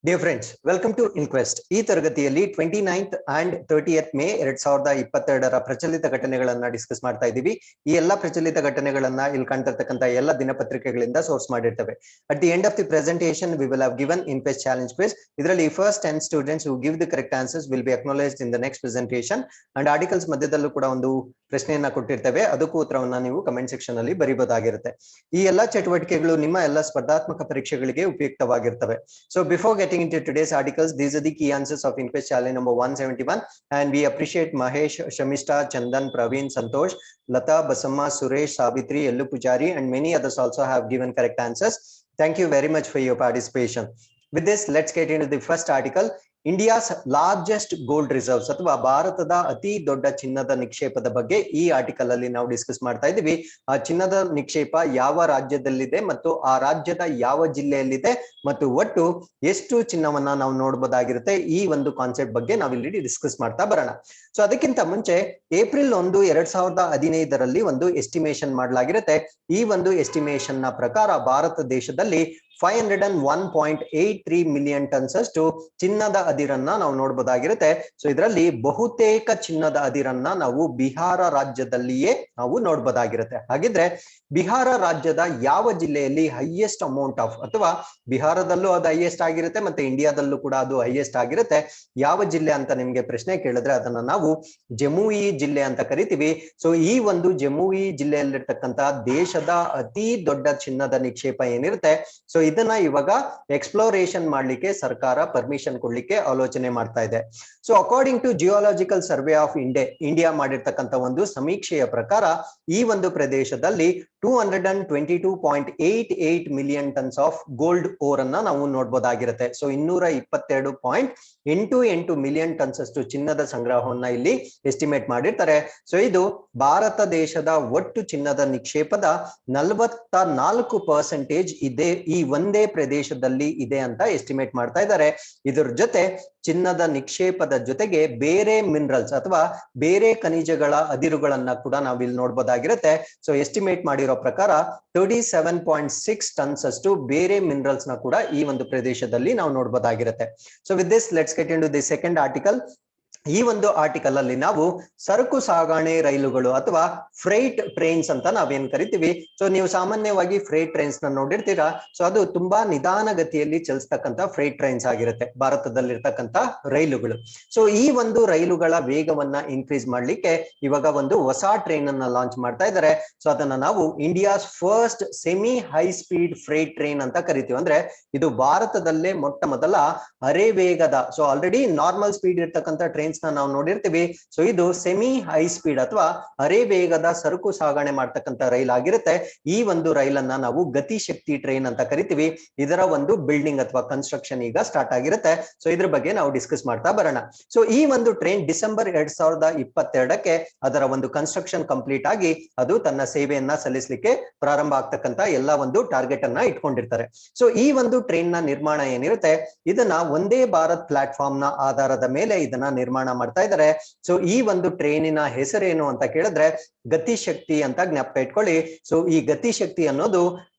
Dear friends, welcome to Inquest. ಈ ತರಗತಿಯಲ್ಲಿ 29th and 30th May 2022ರ ಪ್ರಚಲಿತ ಘಟನೆಗಳನ್ನ ಡಿಸ್ಕಸ್ ಮಾಡ್ತಾ ಇದ್ದೀವಿ. ಈ ಎಲ್ಲಾ ಪ್ರಚಲಿತ ಘಟನೆಗಳನ್ನ ಇಲ್ಲಿ ಕಾಣ್ತಿರ್ತಕ್ಕಂಥ ಎಲ್ಲ ದಿನಪತ್ರಿಕೆಗಳಿಂದ ಸೋರ್ಸ್ ಮಾಡಿರ್ತವೆ. At the end of the presentation we will have given inquest challenge quiz. ಇದರಲ್ಲಿ first 10 students who give the correct answers will be acknowledged in the next presentation. And articles ಮಧ್ಯದಲ್ಲೂ ಕೂಡ ಒಂದು ಪ್ರಶ್ನೆಯನ್ನ ಕೊಟ್ಟಿರ್ತೇವೆ, ಅದಕ್ಕೂ ಉತ್ತರವನ್ನ ನೀವು ಕಮೆಂಟ್ ಸೆಕ್ಷನ್ ಅಲ್ಲಿ ಬರೀಬಹುದಾಗಿರುತ್ತೆ. ಈ ಎಲ್ಲಾ ಚಟುವಟಿಕೆಗಳು ನಿಮ್ಮ ಎಲ್ಲ ಸ್ಪರ್ಧಾತ್ಮಕ ಪರೀಕ್ಷೆಗಳಿಗೆ ಉಪಯುಕ್ತವಾಗಿರ್ತವೆ. So before getting into today's articles, these are the key answers of InQuest challenge number 171, and we appreciate Mahesh, Shamishta, Chandan, Praveen, Santosh, Lata, Basamma, Suresh, Savitri, Yellu Pujari, and many others also have given correct answers. Thank you very much for your participation. With this, let's get into the first article. India's largest gold reserves ಅಥವಾ ಭಾರತದ ಅತಿ ದೊಡ್ಡ ಚಿನ್ನದ ನಿಕ್ಷೇಪದ ಬಗ್ಗೆ ಈ article ಅಲ್ಲಿ ನಾವು discuss ಮಾಡ್ತಾ ಇದ್ದೀವಿ. ಆ ಚಿನ್ನದ ನಿಕ್ಷೇಪ ಯಾವ ರಾಜ್ಯದಲ್ಲಿದೆ ಮತ್ತು ಆ ರಾಜ್ಯದ ಯಾವ ಜಿಲ್ಲೆಯಲ್ಲಿದೆ ಮತ್ತು ಒಟ್ಟು ಎಷ್ಟು ಚಿನ್ನವನ್ನ ನಾವು ನೋಡಬಹುದಾಗಿರುತ್ತೆ, ಈ ಒಂದು ಕಾನ್ಸೆಪ್ಟ್ ಬಗ್ಗೆ ನಾವು ಇಲ್ಲಿ ಡಿಸ್ಕಸ್ ಮಾಡ್ತಾ ಬರೋಣ. ಸೊ ಅದಕ್ಕಿಂತ ಮುಂಚೆ ಏಪ್ರಿಲ್ 1, 2015ರಲ್ಲಿ ಒಂದು ಎಸ್ಟಿಮೇಷನ್ ಮಾಡಲಾಗಿರುತ್ತೆ. ಈ ಒಂದು ಎಸ್ಟಿಮೇಷನ್ ನ ಪ್ರಕಾರ ಭಾರತ ದೇಶದಲ್ಲಿ 501.83 ಮಿಲಿಯನ್ ಟನ್ಸ್ ಅಷ್ಟು ಚಿನ್ನದ ಅದಿರನ್ನ ನಾವು ನೋಡಬಹುದಾಗಿರುತ್ತೆ. ಸೊ ಇದರಲ್ಲಿ ಬಹುತೇಕ ಚಿನ್ನದ ಅದಿರನ್ನ ನಾವು ಬಿಹಾರ ರಾಜ್ಯದಲ್ಲಿಯೇ ನಾವು ನೋಡಬಹುದಾಗಿರುತ್ತೆ. ಹಾಗಿದ್ರೆ ಬಿಹಾರ ರಾಜ್ಯದ ಯಾವ ಜಿಲ್ಲೆಯಲ್ಲಿ ಹೈಯೆಸ್ಟ್ ಅಮೌಂಟ್ ಆಫ್, ಅಥವಾ ಬಿಹಾರದಲ್ಲೂ ಅದು ಹೈಯೆಸ್ಟ್ ಆಗಿರುತ್ತೆ ಮತ್ತೆ ಇಂಡಿಯಾದಲ್ಲೂ ಕೂಡ ಅದು ಹೈಯೆಸ್ಟ್ ಆಗಿರುತ್ತೆ, ಯಾವ ಜಿಲ್ಲೆ ಅಂತ ನಿಮ್ಗೆ ಪ್ರಶ್ನೆ ಕೇಳಿದ್ರೆ ಅದನ್ನ ನಾವು ಜಮುಯಿ ಜಿಲ್ಲೆ ಅಂತ ಕರಿತೀವಿ. ಸೊ ಈ ಒಂದು ಜಮುಯಿ ಜಿಲ್ಲೆಯಲ್ಲಿರ್ತಕ್ಕಂಥ ದೇಶದ ಅತಿ ದೊಡ್ಡ ಚಿನ್ನದ ನಿಕ್ಷೇಪ ಏನಿರುತ್ತೆ, ಸೊ ಇದನ್ನ ಇವಾಗ ಎಕ್ಸ್ಪ್ಲೋರೇಷನ್ ಮಾಡ್ಲಿಕ್ಕೆ ಸರ್ಕಾರ ಪರ್ಮಿಷನ್ ಕೊಡ್ಲಿಕ್ಕೆ ಆಲೋಚನೆ ಮಾಡ್ತಾ ಇದೆ. So according to geological survey of India ಮಾಡಿರ್ತಕ್ಕಂಥ ಒಂದು ಸಮೀಕ್ಷೆಯ ಪ್ರಕಾರ ಈ ಒಂದು ಪ್ರದೇಶದಲ್ಲಿ 222.88 million tons of gold ore ಅನ್ನ ನಾವು ನೋಡಬಹುದಾಗಿರುತ್ತೆ. ಸೊ 222.88 ಮಿಲಿಯನ್ ಟನ್ಸ್ ಅಷ್ಟು ಚಿನ್ನದ ಸಂಗ್ರಹವನ್ನ ಇಲ್ಲಿ ಎಸ್ಟಿಮೇಟ್ ಮಾಡಿರ್ತಾರೆ. ಸೊ ಇದು ಭಾರತ ದೇಶದ ಒಟ್ಟು ಚಿನ್ನದ ನಿಕ್ಷೇಪದ 44% ಇದೆ, ಈ ಒಂದೇ ಪ್ರದೇಶದಲ್ಲಿ ಇದೆ ಅಂತ ಎಸ್ಟಿಮೇಟ್ ಮಾಡ್ತಾ ಇದ್ದಾರೆ. ಇದರ ಜೊತೆ ಚಿನ್ನದ ನಿಕ್ಷೇಪದ ಜೊತೆಗೆ ಬೇರೆ ಮಿನರಲ್ಸ್ ಅಥವಾ ಬೇರೆ ಖನಿಜಗಳ ಅದಿರುಗಳನ್ನ ಕೂಡ ನಾವಿಲ್ಲಿ ನೋಡಬಹುದಾಗಿರುತ್ತೆ. ಸೊ ಎಸ್ಟಿಮೇಟ್ ಮಾಡಿರೋ ಪ್ರಕಾರ 37.6 ಟನ್ಸ್ ಅಷ್ಟು ಬೇರೆ ಮಿನರಲ್ಸ್ ನ ಕೂಡ ಈ ಒಂದು ಪ್ರದೇಶದಲ್ಲಿ ನಾವು ನೋಡಬಹುದಾಗಿರುತ್ತೆ. So with this let's get into the second article. ಈ ಒಂದು ಆರ್ಟಿಕಲ್ ಅಲ್ಲಿ ನಾವು ಸರಕು ಸಾಗಣೆ ರೈಲುಗಳು ಅಥವಾ ಫ್ರೈಟ್ ಟ್ರೈನ್ಸ್ ಅಂತ ನಾವೇನ್ ಕರಿತೀವಿ. ಸೊ ನೀವು ಸಾಮಾನ್ಯವಾಗಿ ಫ್ರೈಟ್ ಟ್ರೈನ್ಸ್ ನ ನೋಡಿರ್ತೀರಾ. ಸೊ ಅದು ತುಂಬಾ ನಿಧಾನಗತಿಯಲ್ಲಿ ಚಲಿಸ್ತಕ್ಕಂಥ ಫ್ರೈಟ್ ಟ್ರೈನ್ಸ್ ಆಗಿರುತ್ತೆ ಭಾರತದಲ್ಲಿರ್ತಕ್ಕಂಥ ರೈಲುಗಳು. ಸೊ ಈ ಒಂದು ರೈಲುಗಳ ವೇಗವನ್ನ ಇನ್ಕ್ರೀಸ್ ಮಾಡ್ಲಿಕ್ಕೆ ಇವಾಗ ಒಂದು ಹೊಸ ಟ್ರೈನ್ ಅನ್ನ ಲಾಂಚ್ ಮಾಡ್ತಾ ಇದ್ದಾರೆ. ಸೊ ಅದನ್ನ ನಾವು India's first semi high speed freight train ಅಂತ ಕರಿತೀವಿ. ಅಂದ್ರೆ ಇದು ಭಾರತದಲ್ಲೇ ಮೊಟ್ಟ ಮೊದಲ ಅರೆ ವೇಗದ, ಸೊ ಆಲ್ರೆಡಿ ನಾರ್ಮಲ್ ಸ್ಪೀಡ್ ಇರ್ತಕ್ಕಂಥ ಟ್ರೈನ್ಸ್ ನಾವು ನೋಡಿರ್ತೀವಿ. ಸೊ ಇದು ಸೆಮಿ ಹೈ ಸ್ಪೀಡ್ ಅಥವಾ ಅರೆ ವೇಗದ ಸರಕು ಸಾಗಣೆ ಮಾಡ್ತಕ್ಕಂಥ ರೈಲ್ ಆಗಿರುತ್ತೆ. ಈ ಒಂದು ರೈಲನ್ನ ನಾವು ಗತಿ ಶಕ್ತಿ ಟ್ರೈನ್ ಅಂತ ಕರಿತೀವಿ. ಇದರ ಒಂದು ಬಿಲ್ಡಿಂಗ್ ಅಥವಾ ಕನ್ಸ್ಟ್ರಕ್ಷನ್ ಈಗ ಸ್ಟಾರ್ಟ್ ಆಗಿರುತ್ತೆ. ಸೊ ಇದ್ರ ಬಗ್ಗೆ ನಾವು ಡಿಸ್ಕಸ್ ಮಾಡ್ತಾ ಬರೋಣ. ಸೊ ಈ ಒಂದು ಟ್ರೈನ್ ಡಿಸೆಂಬರ್ 2022ಕ್ಕೆ ಅದರ ಒಂದು ಕನ್ಸ್ಟ್ರಕ್ಷನ್ ಕಂಪ್ಲೀಟ್ ಆಗಿ ಅದು ತನ್ನ ಸೇವೆಯನ್ನ ಸಲ್ಲಿಸಲಿಕ್ಕೆ ಪ್ರಾರಂಭ ಆಗ್ತಕ್ಕಂಥ ಎಲ್ಲ ಒಂದು ಟಾರ್ಗೆಟ್ ಅನ್ನ ಇಟ್ಕೊಂಡಿರ್ತಾರೆ. ಸೊ ಈ ಒಂದು ಟ್ರೈನ್ ನ ನಿರ್ಮಾಣ ಏನಿರುತ್ತೆ, ಇದನ್ನ ಒಂದೇ ಭಾರತ್ ಪ್ಲಾಟ್ಫಾರ್ಮ್ ನ ಆಧಾರದ ಮೇಲೆ ಇದನ್ನ ನಿರ್ಮಾಣ ಮಾಡ್ತಾ ಇದ್ದಾರೆ. ಸೊ ಈ ಒಂದು ಟ್ರೈನಿನ ಹೆಸರೇನು ಅಂತ ಕೇಳಿದ್ರೆ ಗತಿಶಕ್ತಿ ಅಂತ ಜ್ಞಾಪಕ ಇಟ್ಕೊಳ್ಳಿ. ಸೊ ಈ ಗತಿಶಕ್ತಿ ಅನ್ನೋದು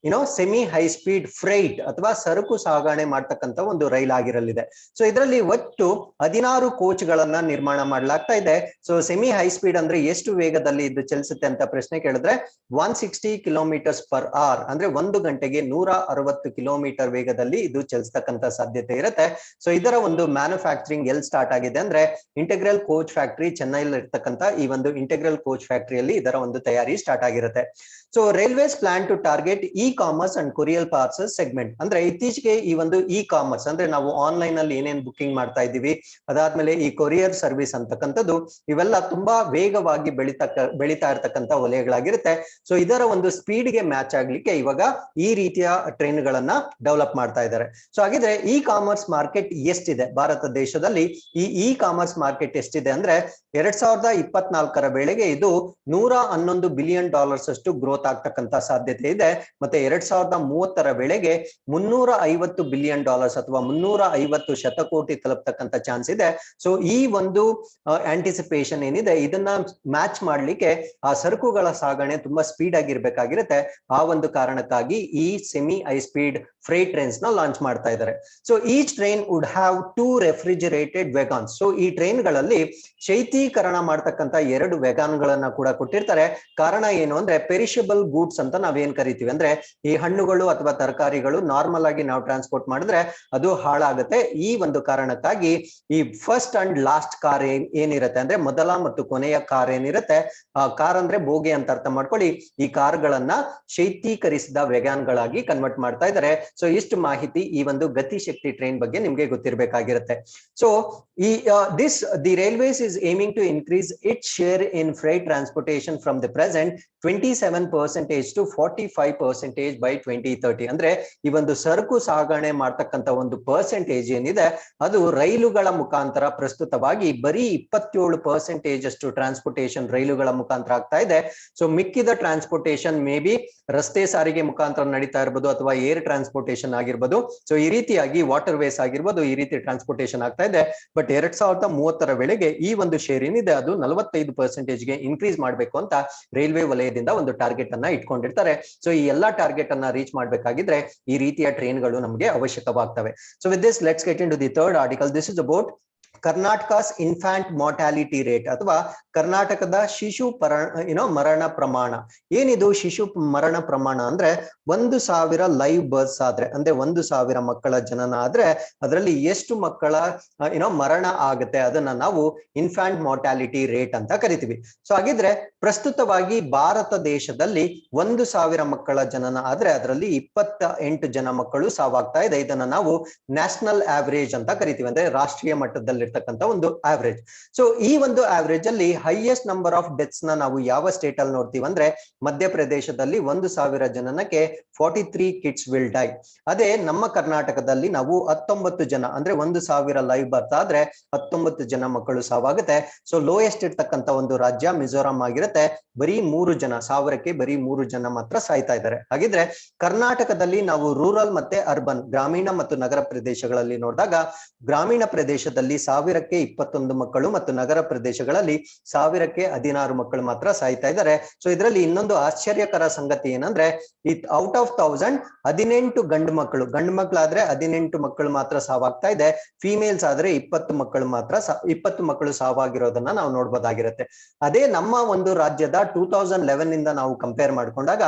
ಸೆಮಿ ಹೈ ಸ್ಪೀಡ್ ಫ್ರೈಟ್ ಅಥವಾ ಸರಕು ಸಾಗಣೆ ಮಾಡ್ತಕ್ಕಂಥ ಒಂದು ರೈಲ್ ಆಗಿರಲಿದೆ. ಸೊ ಇದರಲ್ಲಿ ಒಟ್ಟು 16 ಕೋಚ್ ಗಳನ್ನ ನಿರ್ಮಾಣ ಮಾಡಲಾಗ್ತಾ ಇದೆ. ಸೊ ಸೆಮಿ ಹೈ ಸ್ಪೀಡ್ ಅಂದ್ರೆ ಎಷ್ಟು ವೇಗದಲ್ಲಿ ಇದು ಚಲಿಸುತ್ತೆ ಅಂತ ಪ್ರಶ್ನೆ ಕೇಳಿದ್ರೆ 160 ಕಿಲೋಮೀಟರ್ಸ್ ಪರ್ ಅವರ್, ಅಂದ್ರೆ 1 ಗಂಟೆಗೆ 160 ಕಿಲೋಮೀಟರ್ ವೇಗದಲ್ಲಿ ಇದು ಚಲಿಸ್ತಕ್ಕಂಥ ಸಾಧ್ಯತೆ ಇರುತ್ತೆ. ಸೊ ಇದರ ಒಂದು ಮ್ಯಾನುಫ್ಯಾಕ್ಚರಿಂಗ್ ಎಲ್ಲಿ ಸ್ಟಾರ್ಟ್ ಆಗಿದೆ ಅಂದ್ರೆ ಇಂಟೆಗ್ರಲ್ ಕೋಚ್ ಫ್ಯಾಕ್ಟರಿ ಚೆನ್ನೈಲಿ ಇರ್ತಕ್ಕಂಥ ಈ ಒಂದು ಇಂಟೆಗ್ರಲ್ ಕೋಚ್ ಫ್ಯಾಕ್ಟರಿಯಲ್ಲಿ ಇದರ ಒಂದು ತಯಾರಿ ಸ್ಟಾರ್ಟ್ ಆಗಿರುತ್ತೆ. So railways plan to target e commerce and courier parcel segment. ಅಂದ್ರೆ ಇತ್ತೀಚೆಗೆ ಈ ಒಂದು ಇ ಕಾಮರ್ಸ್ ಅಂದ್ರೆ ನಾವು ಆನ್ಲೈನ್ ಅಲ್ಲಿ ಏನೇನ್ ಬುಕಿಂಗ್ ಮಾಡ್ತಾ ಇದ್ದೀವಿ, ಅದಾದ್ಮೇಲೆ ಈ ಕೊರಿಯರ್ ಸರ್ವಿಸ್ ಅಂತಕ್ಕಂಥದ್ದು, ಇವೆಲ್ಲ ತುಂಬಾ ವೇಗವಾಗಿ ಬೆಳೀತಾ ಇರ್ತಕ್ಕಂಥ ವಲಯಗಳಾಗಿರುತ್ತೆ. ಸೊ ಇದರ ಒಂದು ಸ್ಪೀಡ್ ಗೆ ಮ್ಯಾಚ್ ಆಗ್ಲಿಕ್ಕೆ ಇವಾಗ ಈ ರೀತಿಯ ಟ್ರೈನ್ ಗಳನ್ನ ಡೆವಲಪ್ ಮಾಡ್ತಾ ಇದ್ದಾರೆ. ಸೊ ಹಾಗಿದ್ರೆ ಇ ಕಾಮರ್ಸ್ ಮಾರ್ಕೆಟ್ ಎಷ್ಟಿದೆ ಭಾರತ ದೇಶದಲ್ಲಿ? ಈ ಕಾಮರ್ಸ್ ಮಾರ್ಕೆಟ್ ಎಷ್ಟಿದೆ ಅಂದ್ರೆ 2024ರ ವೇಳೆಗೆ ಇದು $111 ಬಿಲಿಯನ್ ಅಷ್ಟು ಗ್ರೋತ್ ಗ್ರೋತ್ ಆಗ್ತಕ್ಕಂತ ಸಾಧ್ಯತೆ ಇದೆ. ಮತ್ತೆ 2030ರ ವೇಳೆಗೆ $350 ಬಿಲಿಯನ್ ಅಥವಾ 350 ಶತಕೋಟಿ ತಲುಪತಕ್ಕಂತ ಚಾನ್ಸ್ ಇದೆ. ಸೊ ಈ ಒಂದು ಆಂಟಿಸಿಪೇಷನ್ ಏನಿದೆ ಇದನ್ನ ಮ್ಯಾಚ್ ಮಾಡ್ಲಿಕ್ಕೆ ಆ ಸರಕುಗಳ ಸಾಗಣೆ ತುಂಬಾ ಸ್ಪೀಡ್ ಆಗಿರ್ಬೇಕಾಗಿರುತ್ತೆ. ಆ ಒಂದು ಕಾರಣಕ್ಕಾಗಿ ಈ semi high speed freight trains ನ ಲಾಂಚ್ ಮಾಡ್ತಾ ಇದ್ದಾರೆ. So each train would have 2 refrigerated wagons. So ಈ ಟ್ರೈನ್ ಗಳಲ್ಲಿ ಶೈತ್ಯೀಕರಣ ಮಾಡ್ತಕ್ಕಂತ 2 ವೆಗಾನ್ ಗಳನ್ನ ಕೂಡ ಕೊಟ್ಟಿರ್ತಾರೆ. ಕಾರಣ ಏನು ಅಂದ್ರೆ ಪೆರಿಷಬಲ್ ಗೂಡ್ಸ್ ಅಂತ ನಾವೇನ್ ಕರಿತೀವಿ, ಅಂದ್ರೆ ಈ ಹಣ್ಣುಗಳು ಅಥವಾ ತರಕಾರಿಗಳು ನಾರ್ಮಲ್ ಆಗಿ ನಾವು ಟ್ರಾನ್ಸ್ಪೋರ್ಟ್ ಮಾಡಿದ್ರೆ ಅದು ಹಾಳಾಗುತ್ತೆ. ಈ ಒಂದು ಕಾರಣಕ್ಕಾಗಿ ಈ ಫಸ್ಟ್ ಅಂಡ್ ಲಾಸ್ಟ್ ಕಾರ್ ಏನಿರುತ್ತೆ ಅಂದ್ರೆ ಮೊದಲ ಮತ್ತು ಕೊನೆಯ ಕಾರ್ ಏನಿರುತ್ತೆ, ಕಾರ್ ಅಂದ್ರೆ ಬೋಗಿ ಅಂತ ಅರ್ಥ ಮಾಡ್ಕೊಳ್ಳಿ, ಈ ಕಾರ್ಗಳನ್ನ ಶೈತ್ಯೀಕರಿಸಿದ ವೆಗಾನ್ ಗಳಾಗಿ ಕನ್ವರ್ಟ್ ಮಾಡ್ತಾ ಇದ್ದಾರೆ. ಸೊ ಇಷ್ಟು ಮಾಹಿತಿ ಈ ಒಂದು ಗತಿಶಕ್ತಿ ಟ್ರೈನ್ ಬಗ್ಗೆ ನಿಮ್ಗೆ ಗೊತ್ತಿರಬೇಕಾಗಿರುತ್ತೆ. ಸೊ ಈ the railways is aiming to increase it share in freight transportation from the present 27% to 45% by 2030. ಅಂದ್ರೆ ಈ ಒಂದು ಸರಕು ಸಾಗಣೆ ಮಾಡ್ತಕ್ಕಂತ ಒಂದು ಪರ್ಸೆಂಟೇಜ್ ಏನಿದೆ ಅದು ರೈಲುಗಳ ಮುಖಾಂತರ ಪ್ರಸ್ತುತವಾಗಿ ಬರೀ 27% ಅಷ್ಟು ಟ್ರಾನ್ಸ್ಪೋರ್ಟೇಷನ್ ರೈಲುಗಳ ಮುಖಾಂತರ ಆಗ್ತಾ ಇದೆ. ಸೊ ಮಿಕ್ಕಿದ ಟ್ರಾನ್ಸ್ಪೋರ್ಟೇಷನ್ ಮೇ ಬಿ ರಸ್ತೆ ಸಾರಿಗೆ ಮುಖಾಂತರ ನಡೀತಾ ಇರ್ಬೋದು ಅಥವಾ ಏರ್ ಟ್ರಾನ್ಸ್ಪೋರ್ಟೇಷನ್ ಆಗಿರ್ಬೋದು. ಸೊ ಈ ರೀತಿಯಾಗಿ ವಾಟರ್ ವೇಸ್ ಆಗಿರ್ಬೋದು, ಈ ರೀತಿ ಟ್ರಾನ್ಸ್ಪೋರ್ಟೇಷನ್ ಆಗ್ತಾ ಇದೆ. ಬಟ್ 2030ರ ವೇಳೆಗೆ ಈ ಒಂದು ಶೇರ್ ಏನಿದೆ ಅದು 45%ಗೆ ಇನ್ಕ್ರೀಸ್ ಮಾಡಬೇಕು ಅಂತ ರೈಲ್ವೆ ವಲಯದಿಂದ ಒಂದು ಟಾರ್ಗೆಟ್ ಅನ್ನ ಇಟ್ಕೊಂಡಿರ್ತಾರೆ. ಸೊ ಈ ಎಲ್ಲಾ ಟಾರ್ಗೆಟ್ ಅನ್ನ ರೀಚ್ ಮಾಡ್ಬೇಕಾಗಿದ್ರೆ ಈ ರೀತಿಯ ಟ್ರೈನ್ಗಳು ನಮಗೆ ಅವಶ್ಯಕವಾಗ್ತವೆ. So with this let's get in to the third article. This is about Karnataka's infant mortality rate ಅಥವಾ ಕರ್ನಾಟಕದ ಶಿಶು ಮರಣ ಪ್ರಮಾಣ. ಏನಿದು ಶಿಶು ಮರಣ ಪ್ರಮಾಣ ಅಂದ್ರೆ 1,000 ಲೈವ್ ಬರ್ತ್ಸ್ ಆದ್ರೆ, ಅಂದ್ರೆ 1,000 ಮಕ್ಕಳ ಜನನ ಆದ್ರೆ ಅದರಲ್ಲಿ ಎಷ್ಟು ಮಕ್ಕಳ ಮರಣ ಆಗುತ್ತೆ ಅದನ್ನ ನಾವು ಇನ್ಫ್ಯಾಂಟ್ ಮಾರ್ಟಾಲಿಟಿ ರೇಟ್ ಅಂತ ಕರಿತೀವಿ. ಸೊ ಹಾಗಿದ್ರೆ ಪ್ರಸ್ತುತವಾಗಿ ಭಾರತ ದೇಶದಲ್ಲಿ 1,000 ಮಕ್ಕಳ ಜನನ ಆದ್ರೆ ಅದರಲ್ಲಿ 28 ಜನ ಮಕ್ಕಳು ಸಾವಾಗ್ತಾ ಇದೆ. ಇದನ್ನ ನಾವು ನ್ಯಾಷನಲ್ ಆವರೇಜ್ ಅಂತ ಕರಿತೀವಿ, ಅಂದ್ರೆ ರಾಷ್ಟ್ರೀಯ ಮಟ್ಟದಲ್ಲಿ ಇರ್ತಕ್ಕಂಥ ಒಂದು ಆವರೇಜ್. ಸೊ ಈ ಒಂದು ಆವರೇಜ್ ಅಲ್ಲಿ ಹೈಯೆಸ್ಟ್ ನಂಬರ್ ಆಫ್ ಡೆತ್ಸ್ ನ ನಾವು ಯಾವ ಸ್ಟೇಟ್ ಅಲ್ಲಿ ನೋಡ್ತೀವಿ ಅಂದ್ರೆ ಮಧ್ಯಪ್ರದೇಶದಲ್ಲಿ 1,000 ಜನನಕ್ಕೆ 43 ಕಿಡ್ಸ್ ವಿಲ್ ಡೈ. ಅದೇ ನಮ್ಮ ಕರ್ನಾಟಕದಲ್ಲಿ ನಾವು 19 ಜನ, ಅಂದ್ರೆ 1,000 ಲೈವ್ ಬರ್ತ್ ಆದ್ರೆ 19 ಜನ ಮಕ್ಕಳು ಸಾವಾಗುತ್ತೆ. ಸೊ ಲೋಯೆಸ್ಟ್ ಇರ್ತಕ್ಕಂಥ ಒಂದು ರಾಜ್ಯ ಮಿಜೋರಾಂ ಆಗಿರುತ್ತೆ, ಬರೀ 3 ಜನ, 1000ಕ್ಕೆ ಬರೀ 3 ಜನ ಮಾತ್ರ ಸಾಯ್ತಾ ಇದ್ದಾರೆ. ಹಾಗಿದ್ರೆ ಕರ್ನಾಟಕದಲ್ಲಿ ನಾವು ರೂರಲ್ ಮತ್ತೆ ಅರ್ಬನ್, ಗ್ರಾಮೀಣ ಮತ್ತು ನಗರ ಪ್ರದೇಶಗಳಲ್ಲಿ ನೋಡಿದಾಗ ಗ್ರಾಮೀಣ ಪ್ರದೇಶದಲ್ಲಿ 1000ಕ್ಕೆ 21 ಮಕ್ಕಳು ಮತ್ತು ನಗರ ಪ್ರದೇಶಗಳಲ್ಲಿ 1000ಕ್ಕೆ 16 ಮಕ್ಕಳು ಮಾತ್ರ ಸಾಯ್ತಾ ಇದ್ದಾರೆ. ಸೊ ಇದರಲ್ಲಿ ಇನ್ನೊಂದು ಆಶ್ಚರ್ಯಕರ ಸಂಗತಿ ಏನಂದ್ರೆ ಔಟ್ ಆಫ್ 1000 18 ಗಂಡು ಮಕ್ಕಳಾದ್ರೆ 18 ಮಕ್ಕಳು ಮಾತ್ರ ಸಾವಾಗ್ತಾ ಇದೆ. ಫಿಮೇಲ್ಸ್ ಆದ್ರೆ 20 ಮಕ್ಕಳು ಸಾವಾಗಿರೋದನ್ನ ನಾವು ನೋಡ್ಬೋದಾಗಿರುತ್ತೆ. ಅದೇ ನಮ್ಮ ಒಂದು ರಾಜ್ಯದ 2011 ಇಂದ ನಾವು ಕಂಪೇರ್ ಮಾಡ್ಕೊಂಡಾಗ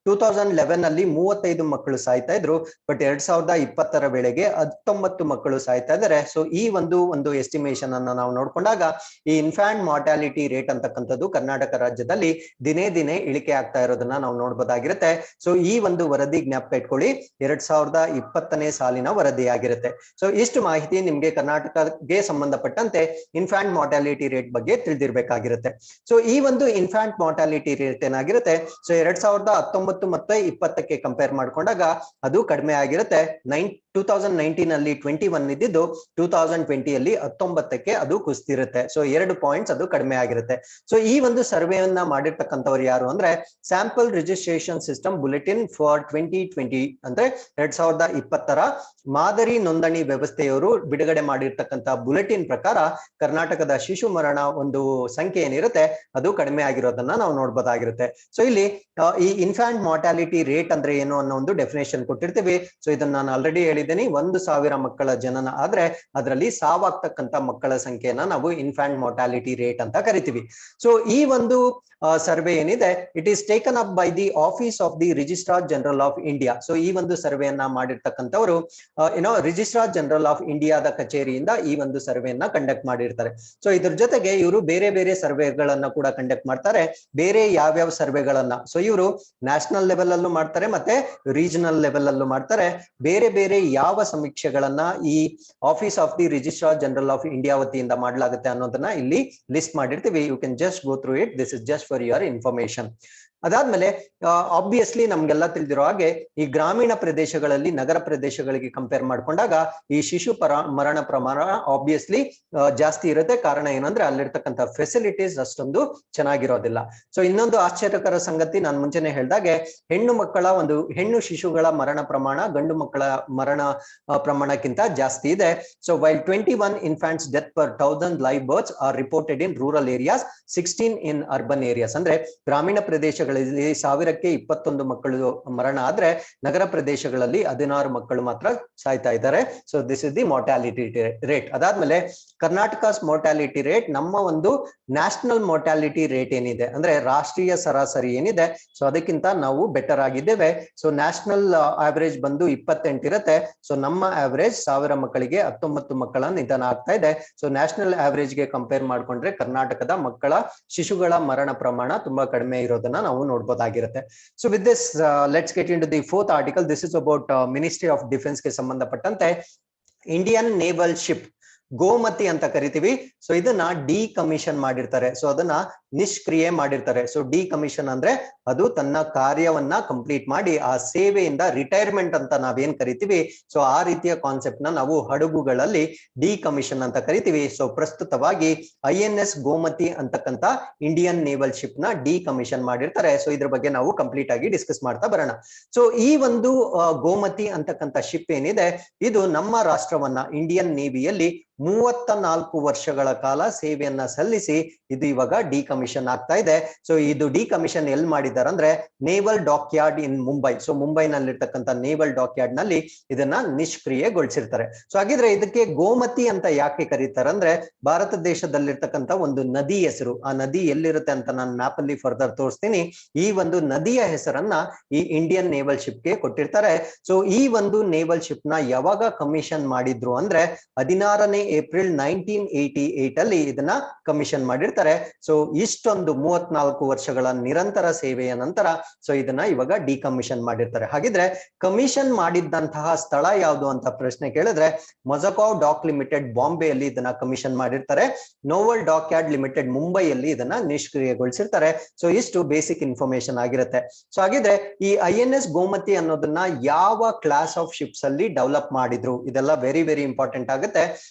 2011 ಅಲ್ಲಿ 35 ಮಕ್ಕಳು ಸಾಯ್ತಾ ಇದ್ರು. ಬಟ್ 2020ರ ವೇಳೆಗೆ 19 ಮಕ್ಕಳು ಸಾಯ್ತಾ ಇದ್ದಾರೆ. ಸೊ ಈ ಒಂದು ಎಸ್ಟಿಮೇಷನ್ ಅನ್ನ ನಾವು ನೋಡ್ಕೊಂಡಾಗ ಈ ಇನ್ಫ್ಯಾಂಟ್ ಮಾರ್ಟಾಲಿಟಿ ರೇಟ್ ಅಂತಕ್ಕಂಥದ್ದು ಕರ್ನಾಟಕ ರಾಜ್ಯದಲ್ಲಿ ದಿನೇ ದಿನೇ ಇಳಿಕೆ ಆಗ್ತಾ ಇರೋದನ್ನ ನಾವು ನೋಡ್ಬೋದಾಗಿರುತ್ತೆ. ಸೊ ಈ ಒಂದು ವರದಿ ಜ್ಞಾಪಕ ಇಟ್ಕೊಳ್ಳಿ, 2020ನೇ ಸಾಲಿನ ವರದಿ ಆಗಿರುತ್ತೆ. ಸೊ ಇಷ್ಟು ಮಾಹಿತಿ ನಿಮ್ಗೆ ಕರ್ನಾಟಕಕ್ಕೆ ಸಂಬಂಧಪಟ್ಟಂತೆ ಇನ್ಫ್ಯಾಂಟ್ ಮಾರ್ಟಾಲಿಟಿ ರೇಟ್ ಬಗ್ಗೆ ತಿಳಿದಿರ್ಬೇಕಾಗಿರುತ್ತೆ. ಸೊ ಈ ಒಂದು ಇನ್ಫ್ಯಾಂಟ್ ಮಾರ್ಟಾಲಿಟಿ ರೇಟ್ ಏನಾಗಿರುತ್ತೆ, ಸೊ 2019 ಮತ್ತೆ 20ಕ್ಕೆ ಕಂಪೇರ್ ಮಾಡ್ಕೊಂಡಾಗ ಅದು ಕಡಿಮೆ ಆಗಿರುತ್ತೆ. 2019 ಅಲ್ಲಿ 21 ಇದ್ದಿದ್ದು 2020 ಅಲ್ಲಿ 19ಕ್ಕೆ ಅದು ಕುಸಿದಿರುತ್ತೆ. ಸೊ 2 ಪಾಯಿಂಟ್ಸ್ ಅದು ಕಡಿಮೆ ಆಗಿರುತ್ತೆ. ಸೊ ಈ ಒಂದು ಸರ್ವೆಯನ್ನ ಮಾಡಿರ್ತಕ್ಕಂಥವ್ರು ಯಾರು ಅಂದ್ರೆ sample registration system bulletin for 2020 ಅಂದ್ರೆ 2020ರ ಮಾದರಿ ನೋಂದಣಿ ವ್ಯವಸ್ಥೆಯವರು ಬಿಡುಗಡೆ ಮಾಡಿರ್ತಕ್ಕಂಥ ಬುಲೆಟಿನ್ ಪ್ರಕಾರ ಕರ್ನಾಟಕದ ಶಿಶು ಮರಣ ಒಂದು ಸಂಖ್ಯೆ ಏನಿರುತ್ತೆ ಅದು ಕಡಿಮೆ ಆಗಿರೋದನ್ನ ನಾವು ನೋಡ್ಬೋದಾಗಿರುತ್ತೆ. ಸೊ ಇಲ್ಲಿ ಈ ಇನ್ಫ್ಯಾಂಟ್ ಮಾರ್ಟಾಲಿಟಿ ರೇಟ್ ಅಂದ್ರೆ ಏನು ಅನ್ನೋ ಒಂದು ಡೆಫಿನೇಷನ್ ಕೊಟ್ಟಿರ್ತೀವಿ. ಸೊ ಇದನ್ನ ನಾನು ಆಲ್ರೆಡಿ ಹೇಳಿದ್ದೀನಿ, 1,000 ಮಕ್ಕಳ ಜನನ ಆದ್ರೆ ಅದರಲ್ಲಿ ಸಾವಾಗ್ತಕ್ಕಂಥ ಮಕ್ಕಳ ಸಂಖ್ಯೆಯನ್ನ ನಾವು ಇನ್ಫ್ಯಾಂಟ್ ಮಾರ್ಟಾಲಿಟಿ ರೇಟ್ ಅಂತ ಕರಿತೀವಿ. ಸೊ ಈ ಒಂದು ಸರ್ವೆ ಏನಿದೆ it is taken up by the office of the registrar general of India. So ಈ ಒಂದು ಸರ್ವೆಯನ್ನ ಮಾಡಿರ್ತಕ್ಕಂಥವ್ರು ರಿಜಿಸ್ಟ್ರಾರ್ ಜನರಲ್ ಆಫ್ ಇಂಡಿಯಾದ ಕಚೇರಿಯಿಂದ ಈ ಒಂದು ಸರ್ವೆಯನ್ನ ಕಂಡಕ್ಟ್ ಮಾಡಿರ್ತಾರೆ. ಸೊ ಇದ್ರ ಜೊತೆಗೆ ಇವರು ಬೇರೆ ಬೇರೆ ಸರ್ವೆಗಳನ್ನ ಕೂಡ ಕಂಡಕ್ಟ್ ಮಾಡ್ತಾರೆ. ಬೇರೆ ಯಾವ್ಯಾವ ಸರ್ವೆಗಳನ್ನ, ಸೊ ಇವರು ನ್ಯಾಷನಲ್ ಲೆವೆಲ್ ಅಲ್ಲೂ ಮಾಡ್ತಾರೆ ಮತ್ತೆ ರೀಜನಲ್ ಲೆವೆಲ್ ಅಲ್ಲೂ ಮಾಡ್ತಾರೆ. ಬೇರೆ ಬೇರೆ ಯಾವ ಸಮೀಕ್ಷೆಗಳನ್ನ ಈ office of the registrar general of India ವತಿಯಿಂದ ಮಾಡಲಾಗುತ್ತೆ ಅನ್ನೋದನ್ನ ಇಲ್ಲಿ ಲಿಸ್ಟ್ ಮಾಡಿರ್ತೀವಿ. You can just go through it. This is just for your information. ಅದಾದ್ಮೇಲೆ ಆಬ್ವಿಯಸ್ಲಿ ನಮ್ಗೆಲ್ಲ ತಿಳಿದಿರೋ ಹಾಗೆ ಈ ಗ್ರಾಮೀಣ ಪ್ರದೇಶಗಳಲ್ಲಿ ನಗರ ಪ್ರದೇಶಗಳಿಗೆ ಕಂಪೇರ್ ಮಾಡ್ಕೊಂಡಾಗ ಈ ಶಿಶು ಮರಣ ಪ್ರಮಾಣ ಆಬ್ವಿಯಸ್ಲಿ ಜಾಸ್ತಿ ಇರುತ್ತೆ. ಕಾರಣ ಏನಂದ್ರೆ ಅಲ್ಲಿರ್ತಕ್ಕಂಥ ಫೆಸಿಲಿಟೀಸ್ ಅಷ್ಟೊಂದು ಚೆನ್ನಾಗಿರೋದಿಲ್ಲ. ಸೊ ಇನ್ನೊಂದು ಆಶ್ಚರ್ಯಕರ ಸಂಗತಿ ನಾನು ಮುಂಚೆನೆ ಹೇಳ್ದಾಗೆ ಹೆಣ್ಣು ಶಿಶುಗಳ ಮರಣ ಪ್ರಮಾಣ ಗಂಡು ಮಕ್ಕಳ ಮರಣ ಪ್ರಮಾಣಕ್ಕಿಂತ ಜಾಸ್ತಿ ಇದೆ. So while 21 infants death per 1000 live births are reported in rural areas, 16 in urban areas. ಅಂದ್ರೆ ಗ್ರಾಮೀಣ ಪ್ರದೇಶಗಳಲ್ಲಿ 1000ಕ್ಕೆ 21 ಮಕ್ಕಳು ಮರಣ ಆದ್ರೆ ನಗರ ಪ್ರದೇಶಗಳಲ್ಲಿ 16 ಮಕ್ಕಳು ಮಾತ್ರ ಸಾಯ್ತಾ ಇದ್ದಾರೆ. So this is the mortality rate. ಅದಾದ್ಮೇಲೆ ಕರ್ನಾಟಕಸ್ ಮಾರ್ಟಾಲಿಟಿ ರೇಟ್, ನಮ್ಮ ಒಂದು ನ್ಯಾಷನಲ್ ಮಾರ್ಟಾಲಿಟಿ ರೇಟ್ ಏನಿದೆ ಅಂದ್ರೆ ರಾಷ್ಟ್ರೀಯ ಸರಾಸರಿ ಏನಿದೆ, ಸೊ ಅದಕ್ಕಿಂತ ನಾವು ಬೆಟರ್ ಆಗಿದ್ದೇವೆ. ಸೊ ನ್ಯಾಷನಲ್ ಆವರೇಜ್ ಬಂದು 28 ಇರುತ್ತೆ. ಸೊ ನಮ್ಮ ಆವರೇಜ್ 1000 ಮಕ್ಕಳಿಗೆ 19 ಮಕ್ಕಳ ನಿಧನ ಆಗ್ತಾ ಇದೆ. ಸೊ ನ್ಯಾಷನಲ್ ಆವರೇಜ್ ಗೆ ಕಂಪೇರ್ ಮಾಡ್ಕೊಂಡ್ರೆ ಕರ್ನಾಟಕದ ಶಿಶುಗಳ ಮರಣ ಪ್ರಮಾಣ ತುಂಬಾ ಕಡಿಮೆ ಇರೋದನ್ನ ನಾವು ನೋಡ್ಬೋದಾಗಿರುತ್ತೆ. So with this let's get in to the 4th article. This is about ministry of defence ಗೆ ಸಂಬಂಧಪಟ್ಟಂತೆ ಇಂಡಿಯನ್ ನೇವಲ್ ಶಿಪ್ ಗೋಮತಿ ಅಂತ ಕರಿತೀವಿ. ಸೊ ಇದನ್ನ ಡಿಕಮಿಷನ್ ಮಾಡಿರ್ತಾರೆ. ಸೊ ಅದನ್ನ ನಿಷ್ಕ್ರಿಯೆ ಮಾಡಿರ್ತಾರೆ. ಸೊ ಡಿಕಮಿಷನ್ ಅಂದ್ರೆ ಅದು ತನ್ನ ಕಾರ್ಯವನ್ನ ಕಂಪ್ಲೀಟ್ ಮಾಡಿ ಆ ಸೇವೆಯಿಂದ ರಿಟೈರ್ಮೆಂಟ್ ಅಂತ ನಾವೇನ್ ಕರಿತೀವಿ, ಸೊ ಆ ರೀತಿಯ ಕಾನ್ಸೆಪ್ಟ್ ನ ನಾವು ಹಡಗುಗಳಲ್ಲಿ ಡಿಕಮಿಷನ್ ಅಂತ ಕರಿತೀವಿ. ಸೊ ಪ್ರಸ್ತುತವಾಗಿ INS ಗೋಮತಿ ಅಂತಕ್ಕಂತ ಇಂಡಿಯನ್ ನೇವಲ್ ಶಿಪ್ ನ ಡಿಕಮಿಷನ್ ಮಾಡಿರ್ತಾರೆ. ಸೊ ಇದ್ರ ಬಗ್ಗೆ ನಾವು ಕಂಪ್ಲೀಟ್ ಆಗಿ ಡಿಸ್ಕಸ್ ಮಾಡ್ತಾ ಬರೋಣ. ಸೊ ಈ ಒಂದು ಗೋಮತಿ ಅಂತಕ್ಕಂಥ ಶಿಪ್ ಏನಿದೆ, ಇದು ನಮ್ಮ ರಾಷ್ಟ್ರವನ್ನ ಇಂಡಿಯನ್ ನೇವಿಯಲ್ಲಿ 34 ವರ್ಷಗಳ ಕಾಲ ಸೇವೆಯನ್ನ ಸಲ್ಲಿಸಿ ಇದು ಇವಾಗ ಡಿಕಮಿಷನ್ ಆಗ್ತಾ ಇದೆ. ಸೊ ಇದು ಡಿಕಮಿಷನ್ ಎಲ್ಲಿ ಮಾಡಿದ್ದಾರೆ ಅಂದ್ರೆ naval dockyard in Mumbai. So ಮುಂಬೈನಲ್ಲಿರ್ತಕ್ಕಂಥ ನೇವಲ್ ಡಾಕ್ ಯಾರ್ಡ್ ನಲ್ಲಿ ಇದನ್ನ ನಿಷ್ಕ್ರಿಯೆಗೊಳಿಸಿರ್ತಾರೆ. ಸೊ ಹಾಗಿದ್ರೆ ಇದಕ್ಕೆ ಗೋಮತಿ ಅಂತ ಯಾಕೆ ಕರೀತಾರೆ ಅಂದ್ರೆ ಭಾರತ ದೇಶದಲ್ಲಿರ್ತಕ್ಕಂಥ ಒಂದು ನದಿ ಹೆಸರು. ಆ ನದಿ ಎಲ್ಲಿರುತ್ತೆ ಅಂತ ನಾನು ಮ್ಯಾಪ್ ಅಲ್ಲಿ ಫರ್ದರ್ ತೋರಿಸ್ತೀನಿ. ಈ ಒಂದು ನದಿಯ ಹೆಸರನ್ನ ಈ ಇಂಡಿಯನ್ ನೇವಲ್ ಶಿಪ್ ಗೆ ಕೊಟ್ಟಿರ್ತಾರೆ. ಸೊ ಈ ಒಂದು ನೇವಲ್ ಶಿಪ್ ನ ಯಾವಾಗ ಕಮಿಷನ್ ಮಾಡಿದ್ರು ಅಂದ್ರೆ 16ನೇ ಏಪ್ರಿಲ್ 1988 ಅಲ್ಲಿ ಇದನ್ನ ಕಮಿಷನ್ ಮಾಡಿರ್ತಾರೆ. ಸೊ ಇಷ್ಟೊಂದು 34 ವರ್ಷಗಳ ನಿರಂತರ ಸೇವೆಯ ನಂತರ ಸೊ ಇದನ್ನ ಇವಾಗ ಡಿಕಮಿಷನ್ ಮಾಡಿರ್ತಾರೆ. ಹಾಗಿದ್ರೆ ಕಮಿಷನ್ ಮಾಡಿದ್ದಂತಹ ಸ್ಥಳ ಯಾವುದು ಅಂತ ಪ್ರಶ್ನೆ ಕೇಳಿದ್ರೆ ಮೊಜಕಾವ್ ಡಾಕ್ ಲಿಮಿಟೆಡ್ ಬಾಂಬೆಯಲ್ಲಿ ಇದನ್ನ ಕಮಿಷನ್ ಮಾಡಿರ್ತಾರೆ. ನೋವಲ್ ಡಾಕ್ ಯಾರ್ಡ್ ಲಿಮಿಟೆಡ್ ಮುಂಬೈಯಲ್ಲಿ ಇದನ್ನ ನಿಷ್ಕ್ರಿಯಗೊಳಿಸಿರ್ತಾರೆ. ಸೊ ಇಷ್ಟು ಬೇಸಿಕ್ ಇನ್ಫಾರ್ಮೇಶನ್ ಆಗಿರುತ್ತೆ. ಸೊ ಹಾಗಿದ್ರೆ ಈ INS ಗೋಮತಿ ಅನ್ನೋದನ್ನ ಯಾವ ಕ್ಲಾಸ್ ಆಫ್ ಶಿಪ್ಸ್ ಅಲ್ಲಿ ಡೆವಲಪ್ ಮಾಡಿದ್ರು, ಇದೆಲ್ಲ ವೆರಿ ವೆರಿ ಇಂಪಾರ್ಟೆಂಟ್ ಆಗುತ್ತೆ.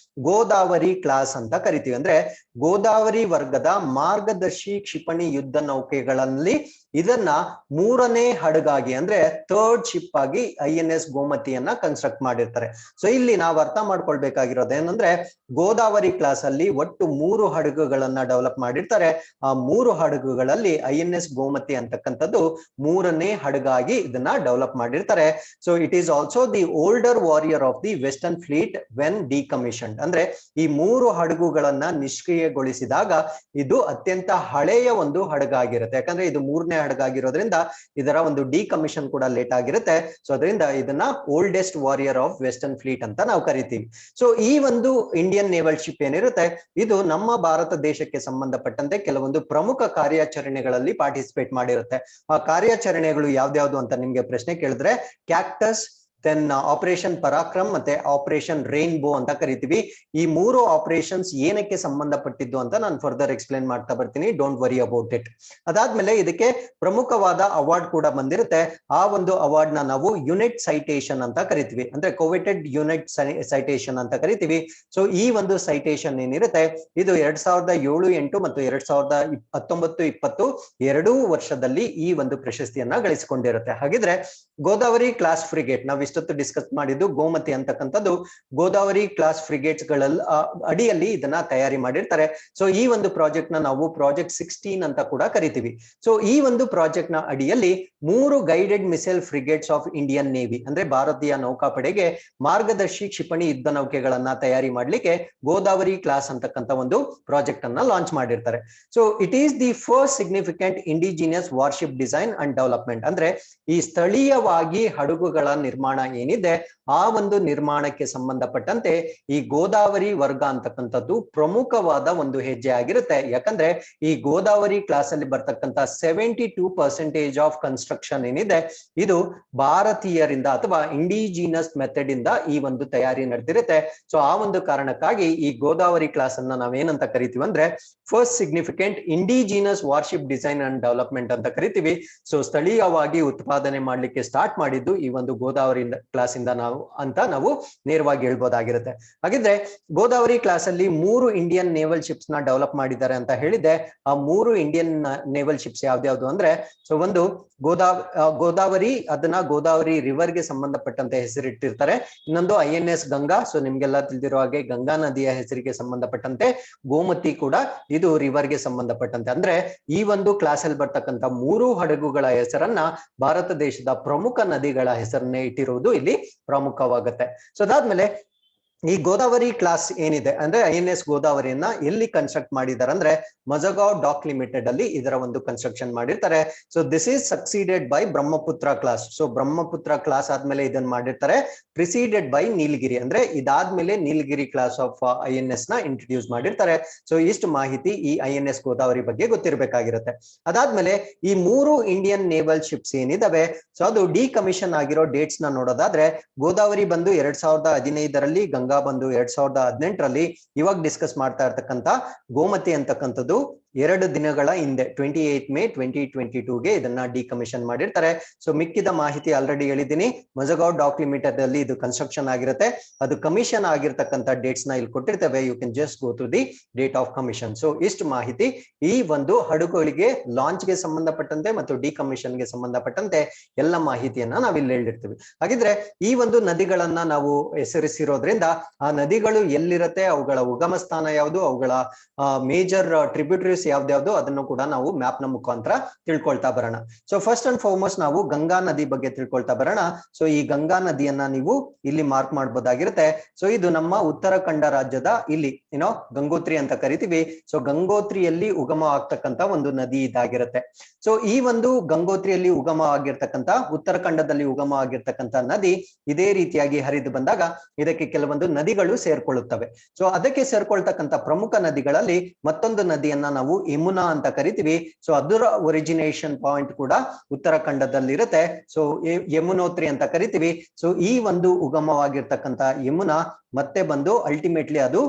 ಗೋದಾವರಿ ಕ್ಲಾಸ್ ಅಂತ ಕರಿತೀವಿ. ಅಂದ್ರೆ ಗೋದಾವರಿ ವರ್ಗದ ಮಾರ್ಗದರ್ಶಿ ಕ್ಷಿಪಣಿ ಯುದ್ಧ ನೌಕೆಗಳಲ್ಲಿ ಇದನ್ನ 3ನೇ ಹಡಗಾಗಿ ಅಂದ್ರೆ 3rd ಶಿಪ್ ಆಗಿ INS ಗೋಮತಿಯನ್ನ ಕನ್ಸ್ಟ್ರಕ್ಟ್ ಮಾಡಿರ್ತಾರೆ. ಸೊ ಇಲ್ಲಿ ನಾವು ಅರ್ಥ ಮಾಡ್ಕೊಳ್ಬೇಕಾಗಿರೋದು ಏನಂದ್ರೆ ಗೋದಾವರಿ ಕ್ಲಾಸ್ ಅಲ್ಲಿ ಒಟ್ಟು 3 ಹಡಗುಗಳನ್ನ ಡೆವಲಪ್ ಮಾಡಿರ್ತಾರೆ. ಆ 3 ಹಡಗುಗಳಲ್ಲಿ INS ಗೋಮತಿ ಅಂತಕ್ಕಂಥದ್ದು 3ನೇ ಹಡಗಾಗಿ ಇದನ್ನ ಡೆವಲಪ್ ಮಾಡಿರ್ತಾರೆ. So it is also the older warrior of the western fleet when decommissioned. ಅಂದ್ರೆ ಈ 3 ಹಡಗುಗಳನ್ನ ನಿಷ್ಕ್ರಿಯಗೊಳಿಸಿದಾಗ ಇದು ಅತ್ಯಂತ ಹಳೆಯ ಒಂದು ಹಡಗಾಗಿರುತ್ತೆ. ಯಾಕಂದ್ರೆ ಇದು 3ನೇ ಹಡಗಾಗಿರೋದ್ರಿಂದ ಇದರ ಒಂದು ಡಿಕಮಿಷನ್ ಕೂಡ ಲೇಟ್ ಆಗಿರುತ್ತೆ. ಸೊ ಅದರಿಂದ ಇದನ್ನ oldest warrior of western fleet ಅಂತ ನಾವು ಕರಿತೀವಿ. ಸೊ ಈ ಒಂದು ಇಂಡಿಯನ್ ನೇವಲ್ ಶಿಪ್ ಏನಿರುತ್ತೆ ಇದು ನಮ್ಮ ಭಾರತ ದೇಶಕ್ಕೆ ಸಂಬಂಧಪಟ್ಟಂತೆ ಕೆಲವೊಂದು ಪ್ರಮುಖ ಕಾರ್ಯಾಚರಣೆಗಳಲ್ಲಿ ಪಾರ್ಟಿಸಿಪೇಟ್ ಮಾಡಿರುತ್ತೆ. ಆ ಕಾರ್ಯಾಚರಣೆಗಳು ಯಾವ್ದ್ಯಾವ್ದು ಅಂತ ನಿಮ್ಗೆ ಪ್ರಶ್ನೆ ಕೇಳಿದ್ರೆ ಕ್ಯಾಕ್ಟಸ್, ದೆನ್ ಆಪರೇಷನ್ ಪರಾಕ್ರಮ್ ಮತ್ತೆ ಆಪರೇಷನ್ ರೈನ್ಬೋ ಅಂತ ಕರಿತೀವಿ. ಈ 3 ಆಪರೇಷನ್ಸ್ ಏನಕ್ಕೆ ಸಂಬಂಧಪಟ್ಟಿದ್ದು ಅಂತ ನಾನು ಫರ್ದರ್ ಎಕ್ಸ್ಪ್ಲೇನ್ ಮಾಡ್ತಾ ಬರ್ತೀನಿ. Don't worry about it. ಅದಾದ್ಮೇಲೆ ಇದಕ್ಕೆ ಪ್ರಮುಖವಾದ ಅವಾರ್ಡ್ ಕೂಡ ಬಂದಿರುತ್ತೆ. ಆ ಒಂದು ಅವಾರ್ಡ್ ನ ನಾವು ಯುನಿಟ್ ಸೈಟೇಷನ್ ಅಂತ ಕರಿತೀವಿ. ಅಂದ್ರೆ ಕೋವೆಟೆಡ್ ಯುನಿಟ್ ಸೈಟೇಷನ್ ಅಂತ ಕರಿತೀವಿ. ಸೊ ಈ ಒಂದು ಸೈಟೇಷನ್ ಏನಿರುತ್ತೆ ಇದು 2007-8 ಮತ್ತು 2019-20 ಎರಡೂ ವರ್ಷದಲ್ಲಿ ಈ ಒಂದು ಪ್ರಶಸ್ತಿಯನ್ನ ಗಳಿಸಿಕೊಂಡಿರುತ್ತೆ. ಹಾಗಿದ್ರೆ ಗೋದಾವರಿ ಕ್ಲಾಸ್ ಫ್ರಿಗೇಟ್ ನಾವು ಇಷ್ಟೊತ್ತು ಡಿಸ್ಕಸ್ ಮಾಡಿದ್ದು ಗೋಮತಿ ಅಂತಕ್ಕಂಥದ್ದು ಗೋದಾವರಿ ಕ್ಲಾಸ್ ಫ್ರಿಗೇಟ್ಸ್ ಗಳಲ್ಲಿ ಅಡಿಯಲ್ಲಿ ಇದನ್ನ ತಯಾರಿ ಮಾಡಿರ್ತಾರೆ. ಸೊ ಈ ಒಂದು ಪ್ರಾಜೆಕ್ಟ್ ನ ನಾವು ಪ್ರಾಜೆಕ್ಟ್ 16 ಅಂತ ಕೂಡ ಕರಿತೀವಿ. ಸೊ ಈ ಒಂದು ಪ್ರಾಜೆಕ್ಟ್ ನ ಅಡಿಯಲ್ಲಿ 3 guided missile frigates of Indian navy ಅಂದ್ರೆ ಭಾರತೀಯ ನೌಕಾಪಡೆಗೆ ಮಾರ್ಗದರ್ಶಿ ಕ್ಷಿಪಣಿ ಯುದ್ಧ ನೌಕೆಗಳನ್ನ ತಯಾರಿ ಮಾಡ್ಲಿಕ್ಕೆ ಗೋದಾವರಿ ಕ್ಲಾಸ್ ಅಂತಕ್ಕಂಥ ಒಂದು ಪ್ರಾಜೆಕ್ಟ್ ಅನ್ನ ಲಾಂಚ್ ಮಾಡಿರ್ತಾರೆ. So it is the first significant indigenous warship design and development. ಅಂದ್ರೆ ಈ ಸ್ಥಳೀಯವಾಗಿ ಹಡಗುಗಳ ನಿರ್ಮಾಣ ಏನಿದೆ ಆ ಒಂದು ನಿರ್ಮಾಣಕ್ಕೆ ಸಂಬಂಧಪಟ್ಟಂತೆ ಈ ಗೋದಾವರಿ ವರ್ಗ ಅಂತಕ್ಕಂಥದ್ದು ಪ್ರಮುಖವಾದ ಒಂದು ಹೆಜ್ಜೆ ಆಗಿರುತ್ತೆ. ಯಾಕಂದ್ರೆ ಈ ಗೋದಾವರಿ ಕ್ಲಾಸ್ ಅಲ್ಲಿ ಬರ್ತಕ್ಕಂಥ 72% ಆಫ್ ಕನ್ಸ್ಟ್ರಕ್ಷನ್ ಏನಿದೆ ಇದು ಭಾರತೀಯರಿಂದ ಅಥವಾ ಇಂಡಿಜಿನಸ್ ಮೆಥಡ್ ಇಂದ ಈ ಒಂದು ತಯಾರಿ ನಡೆದಿರುತ್ತೆ. ಸೊ ಆ ಒಂದು ಕಾರಣಕ್ಕಾಗಿ ಈ ಗೋದಾವರಿ ಕ್ಲಾಸ್ ಅನ್ನ ನಾವೇನಂತ ಕರಿತೀವಿ ಅಂದ್ರೆ first significant indigenous warship design and development ಅಂತ ಕರಿತೀವಿ. ಸೊ ಸ್ಥಳೀಯವಾಗಿ ಉತ್ಪಾದನೆ ಮಾಡ್ಲಿಕ್ಕೆ ಸ್ಟಾರ್ಟ್ ಮಾಡಿದ್ದು ಈ ಒಂದು ಗೋದಾವರಿ ಕ್ಲಾಸ್ ಇಂದ ನಾವು ನೇರವಾಗಿ ಹೇಳ್ಬೋದಾಗಿರುತ್ತೆ. ಹಾಗಿದ್ರೆ ಗೋದಾವರಿ ಕ್ಲಾಸ್ ಅಲ್ಲಿ 3 ಇಂಡಿಯನ್ ನೇವಲ್ ಶಿಪ್ಸ್ ನ ಡೆವಲಪ್ ಮಾಡಿದ್ದಾರೆ ಅಂತ ಹೇಳಿದೆ. ಆ 3 ಇಂಡಿಯನ್ ನೇವಲ್ ಶಿಪ್ಸ್ ಯಾವ್ದ್ಯಾವ್ದು ಅಂದ್ರೆ ಸೊ ಒಂದು ಗೋದಾವರಿ, ಅದನ್ನ ಗೋದಾವರಿ ರಿವರ್ ಗೆ ಸಂಬಂಧಪಟ್ಟಂತೆ ಹೆಸರಿಟ್ಟಿರ್ತಾರೆ. ಇನ್ನೊಂದು INS ಗಂಗಾ. ಸೊ ನಿಮ್ಗೆಲ್ಲ ತಿಳಿದಿರೋ ಹಾಗೆ ಗಂಗಾ ನದಿಯ ಹೆಸರಿಗೆ ಸಂಬಂಧಪಟ್ಟಂತೆ ಗೋಮತಿ ಕೂಡ ಇದು ರಿವರ್ ಗೆ ಸಂಬಂಧಪಟ್ಟಂತೆ. ಅಂದ್ರೆ ಈ ಒಂದು ಕ್ಲಾಸ್ ಅಲ್ಲಿ ಬರ್ತಕ್ಕಂಥ 3 ಹಡಗುಗಳ ಹೆಸರನ್ನ ಭಾರತ ದೇಶದ ಪ್ರಮುಖ ನದಿಗಳ ಹೆಸರನ್ನೇ ಇಟ್ಟಿರುವುದು ಇಲ್ಲಿ ಪ್ರಮುಖವಾಗುತ್ತೆ. ಸೊ ಅದಾದ್ಮೇಲೆ ಈ ಗೋದಾವರಿ ಕ್ಲಾಸ್ ಏನಿದೆ ಅಂದ್ರೆ INS ಗೋದಾವರಿಯನ್ನ ಎಲ್ಲಿ ಕನ್ಸ್ಟ್ರಕ್ಟ್ ಮಾಡಿದ್ದಾರೆ ಅಂದ್ರೆ ಮಜಗಾಂವ್ ಡಾಕ್ ಲಿಮಿಟೆಡ್ ಅಲ್ಲಿ ಇದರ ಒಂದು ಕನ್ಸ್ಟ್ರಕ್ಷನ್ ಮಾಡಿರ್ತಾರೆ. So this is succeeded by Brahmaputra class. So Brahmaputra class ಆದ್ಮೇಲೆ ಇದನ್ನ ಮಾಡಿರ್ತಾರೆ, ಪ್ರಿಸೀಡೆಡ್ ಬೈ ನೀಲಗಿರಿ. ಅಂದ್ರೆ ಇದಾದ್ಮೇಲೆ ನೀಲಗಿರಿ ಕ್ಲಾಸ್ ಆಫ್ INS ನ ಇಂಟ್ರೊಡ್ಯೂಸ್ ಮಾಡಿರ್ತಾರೆ. ಸೊ ಇಷ್ಟು ಮಾಹಿತಿ ಈ INS ಗೋದಾವರಿ ಬಗ್ಗೆ ಗೊತ್ತಿರಬೇಕಾಗಿರುತ್ತೆ. ಅದಾದ್ಮೇಲೆ ಈ 3 ಇಂಡಿಯನ್ ನೇವಲ್ ಶಿಪ್ಸ್ ಏನಿದಾವೆ ಸೊ ಅದು ಡಿಕಮಿಷನ್ ಆಗಿರೋ ಡೇಟ್ಸ್ ನ ನೋಡೋದಾದ್ರೆ ಗೋದಾವರಿ ಬಂದು 2015ರಲ್ಲಿ, ಗಂಗಾ ಬಂದು 2018ರಲ್ಲಿ. ಇವಾಗ ಡಿಸ್ಕಸ್ ಮಾಡ್ತಾ ಇರ್ತಕ್ಕಂಥ ಗೋಮತಿ ಅಂತಕ್ಕಂಥದ್ದು 2 ದಿನಗಳ ಹಿಂದೆ 28 ಮೇ 2022ಗೆ ಇದನ್ನ ಡಿಕಮಿಷನ್ ಮಾಡಿರ್ತಾರೆ. ಸೊ ಮಿಕ್ಕಿದ ಮಾಹಿತಿ ಆಲ್ರೆಡಿ ಹೇಳಿದ್ದೀನಿ. ಮಜಗಾಂವ್ ಡಾಕ್ ಲಿಮಿಟೆಡ್ ಅಲ್ಲಿ ಇದು ಕನ್ಸ್ಟ್ರಕ್ಷನ್ ಆಗಿರುತ್ತೆ. ಅದು ಕಮಿಷನ್ ಆಗಿರ್ತಕ್ಕಂಥ ಡೇಟ್ಸ್ ನ ಇಲ್ಲಿ ಕೊಟ್ಟಿರ್ತೇವೆ. You can just go to the date of commission. So ಇಷ್ಟು ಮಾಹಿತಿ ಈ ಒಂದು ಹಡಗುಗಳಿಗೆ ಲಾಂಚ್ ಗೆ ಸಂಬಂಧಪಟ್ಟಂತೆ ಮತ್ತು ಡಿಕಮಿಷನ್ ಗೆ ಸಂಬಂಧಪಟ್ಟಂತೆ ಎಲ್ಲ ಮಾಹಿತಿಯನ್ನ ನಾವಿಲ್ಲಿ ಹೇಳಿರ್ತೀವಿ. ಹಾಗಿದ್ರೆ ಈ ಒಂದು ನದಿಗಳನ್ನ ನಾವು ಹೆಸರಿಸಿರೋದ್ರಿಂದ ಆ ನದಿಗಳು ಎಲ್ಲಿರುತ್ತೆ, ಅವುಗಳ ಉಗಮ ಸ್ಥಾನ ಯಾವುದು, ಅವುಗಳ ಮೇಜರ್ ಟ್ರಿಬ್ಯೂಟರೀಸ್ ಯಾವ್ದ್ಯಾವ್ದು ಅದನ್ನು ಕೂಡ ನಾವು ಮ್ಯಾಪ್ ನ ಮುಖಾಂತರ ತಿಳ್ಕೊಳ್ತಾ ಬರೋಣ. ಸೊ ಫಸ್ಟ್ ಅಂಡ್ ಫಾರ್ಮೋಸ್ಟ್ ನಾವು ಗಂಗಾ ನದಿ ಬಗ್ಗೆ ತಿಳ್ಕೊಳ್ತಾ ಬರೋಣ. ಸೊ ಈ ಗಂಗಾ ನದಿಯನ್ನ ನೀವು ಇಲ್ಲಿ ಮಾರ್ಕ್ ಮಾಡಬಹುದಾಗಿರುತ್ತೆ. ಸೊ ಇದು ನಮ್ಮ ಉತ್ತರಾಖಂಡ ರಾಜ್ಯದ ಇಲ್ಲಿ ಗಂಗೋತ್ರಿ ಅಂತ ಕರಿತೀವಿ. ಸೊ ಗಂಗೋತ್ರಿಯಲ್ಲಿ ಉಗಮ ಆಗ್ತಕ್ಕಂತ ಒಂದು ನದಿ ಇದಾಗಿರುತ್ತೆ. ಸೊ ಈ ಒಂದು ಗಂಗೋತ್ರಿಯಲ್ಲಿ ಉಗಮ ಆಗಿರ್ತಕ್ಕಂತ, ಉತ್ತರಾಖಂಡದಲ್ಲಿ ಉಗಮ ಆಗಿರ್ತಕ್ಕಂತ ನದಿ ಇದೇ ರೀತಿಯಾಗಿ ಹರಿದು ಬಂದಾಗ ಇದಕ್ಕೆ ಕೆಲವೊಂದು ನದಿಗಳು ಸೇರ್ಕೊಳ್ಳುತ್ತವೆ. ಸೊ ಅದಕ್ಕೆ ಸೇರ್ಕೊಳ್ತಕ್ಕಂತ ಪ್ರಮುಖ ನದಿಗಳಲ್ಲಿ ಮತ್ತೊಂದು ನದಿಯನ್ನ ನಾವು ಯಮುನಾ ಅಂತ ಕರಿತೀವಿ. ಸೊ ಅದರ ಒರಿಜಿನೇಷನ್ ಪಾಯಿಂಟ್ ಕೂಡ ಉತ್ತರಾಖಂಡದಲ್ಲಿರುತ್ತೆ. ಸೊ ಯಮುನೋತ್ರಿ ಅಂತ ಕರಿತೀವಿ. ಸೊ ಈ ಒಂದು ಉಗಮವಾಗಿರ್ತಕ್ಕಂತ ಯಮುನಾ ಮತ್ತೆ ಬಂದು ಅಲ್ಟಿಮೇಟ್ಲಿ ಅದು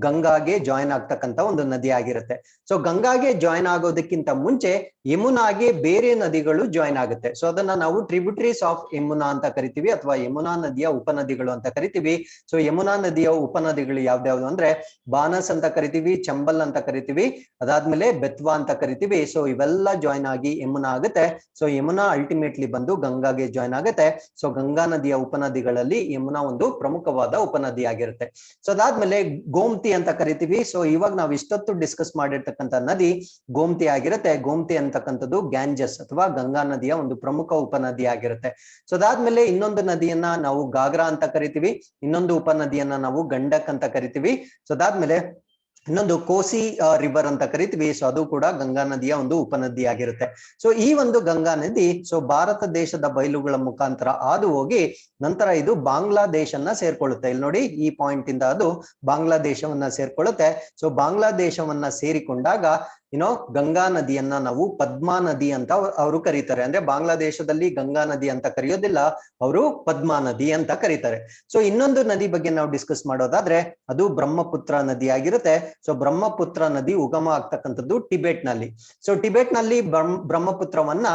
ಗಂಗಾಗೆ ಜಾಯಿನ್ ಆಗ್ತಕ್ಕಂತ ಒಂದು ನದಿ ಆಗಿರುತ್ತೆ. ಸೊ ಗಂಗಾಗೆ ಜಾಯಿನ್ ಆಗೋದಕ್ಕಿಂತ ಮುಂಚೆ ಯಮುನಾಗೆ ಬೇರೆ ನದಿಗಳು ಜಾಯಿನ್ ಆಗುತ್ತೆ. ಸೊ ಅದನ್ನ ನಾವು ಟ್ರಿಬ್ಯೂಟರೀಸ್ ಆಫ್ ಯಮುನಾ ಅಂತ ಕರಿತೀವಿ ಅಥವಾ ಯಮುನಾ ನದಿಯ ಉಪನದಿಗಳು ಅಂತ ಕರಿತೀವಿ. ಸೊ ಯಮುನಾ ನದಿಯ ಉಪನದಿಗಳು ಯಾವ್ದ್ಯಾವ್ದು ಅಂದ್ರೆ ಬಾನಸ್ ಅಂತ ಕರಿತೀವಿ, ಚಂಬಲ್ ಅಂತ ಕರಿತೀವಿ, ಅದಾದ್ಮೇಲೆ ಬೆತ್ವಾ ಅಂತ ಕರಿತೀವಿ. ಸೊ ಇವೆಲ್ಲ ಜಾಯಿನ್ ಆಗಿ ಯಮುನಾ ಆಗುತ್ತೆ. ಸೊ ಯಮುನಾ ಅಲ್ಟಿಮೇಟ್ಲಿ ಬಂದು ಗಂಗಾಗೆ ಜಾಯಿನ್ ಆಗುತ್ತೆ. ಸೊ ಗಂಗಾ ನದಿಯ ಉಪನದಿಗಳಲ್ಲಿ ಯಮುನಾ ಒಂದು ಪ್ರಮುಖವಾದ ಉಪನದಿ ಆಗಿರುತ್ತೆ. ಸೊ ಅದಾದ್ಮೇಲೆ ಗೋಮತಿ ಅಂತ ಕರಿತೀವಿ. ಸೊ ಇವಾಗ ನಾವು ಇಷ್ಟೊತ್ತು ಡಿಸ್ಕಸ್ ಮಾಡಿರ್ತಕ್ಕಂಥ ನದಿ ಗೋಮತಿ ಆಗಿರುತ್ತೆ. ಗೋಮತಿ ಅಂತಕ್ಕಂಥದ್ದು ಗ್ಯಾಂಜಸ್ ಅಥವಾ ಗಂಗಾ ನದಿಯ ಒಂದು ಪ್ರಮುಖ ಉಪನದಿ ಆಗಿರುತ್ತೆ. ಸೊ ಅದಾದ್ಮೇಲೆ ಇನ್ನೊಂದು ನದಿಯನ್ನ ನಾವು ಗಾಗ್ರಾ ಅಂತ ಕರಿತೀವಿ, ಇನ್ನೊಂದು ಉಪನದಿಯನ್ನ ನಾವು ಗಂಡಕ್ ಅಂತ ಕರಿತೀವಿ. ಸೊ ಅದಾದ್ಮೇಲೆ ಇನ್ನೊಂದು ಕೋಸಿ ರಿವರ್ ಅಂತ ಕರಿತೀವಿ. ಸೊ ಅದು ಕೂಡ ಗಂಗಾ ನದಿಯ ಒಂದು ಉಪನದಿ ಆಗಿರುತ್ತೆ. ಸೊ ಈ ಒಂದು ಗಂಗಾ ನದಿ ಸೊ ಭಾರತ ದೇಶದ ಬಯಲುಗಳ ಮುಖಾಂತರ ಹಾದು ಹೋಗಿ ನಂತರ ಇದು ಬಾಂಗ್ಲಾದೇಶನ್ನ ಸೇರ್ಕೊಳ್ಳುತ್ತೆ. ಇಲ್ಲಿ ನೋಡಿ, ಈ ಪಾಯಿಂಟ್ ಇಂದ ಅದು ಬಾಂಗ್ಲಾದೇಶವನ್ನ ಸೇರ್ಕೊಳ್ಳುತ್ತೆ. ಸೊ ಬಾಂಗ್ಲಾದೇಶವನ್ನ ಸೇರಿಕೊಂಡಾಗ ಗಂಗಾ ನದಿಯನ್ನ ನಾವು ಪದ್ಮಾ ನದಿ ಅಂತ ಅವರು ಕರೀತಾರೆ. ಅಂದ್ರೆ ಬಾಂಗ್ಲಾದೇಶದಲ್ಲಿ ಗಂಗಾ ನದಿ ಅಂತ ಕರೆಯೋದಿಲ್ಲ, ಅವರು ಪದ್ಮಾ ನದಿ ಅಂತ ಕರೀತಾರೆ. ಸೊ ಇನ್ನೊಂದು ನದಿ ಬಗ್ಗೆ ನಾವು ಡಿಸ್ಕಸ್ ಮಾಡೋದಾದ್ರೆ ಅದು ಬ್ರಹ್ಮಪುತ್ರ ನದಿ ಆಗಿರುತ್ತೆ. ಸೊ ಬ್ರಹ್ಮಪುತ್ರ ನದಿ ಉಗಮ ಆಗ್ತಕ್ಕಂಥದ್ದು ಟಿಬೆಟ್ ನಲ್ಲಿ. ಸೊ ಟಿಬೆಟ್ ನಲ್ಲಿ ಬ್ರಹ್ಮಪುತ್ರವನ್ನ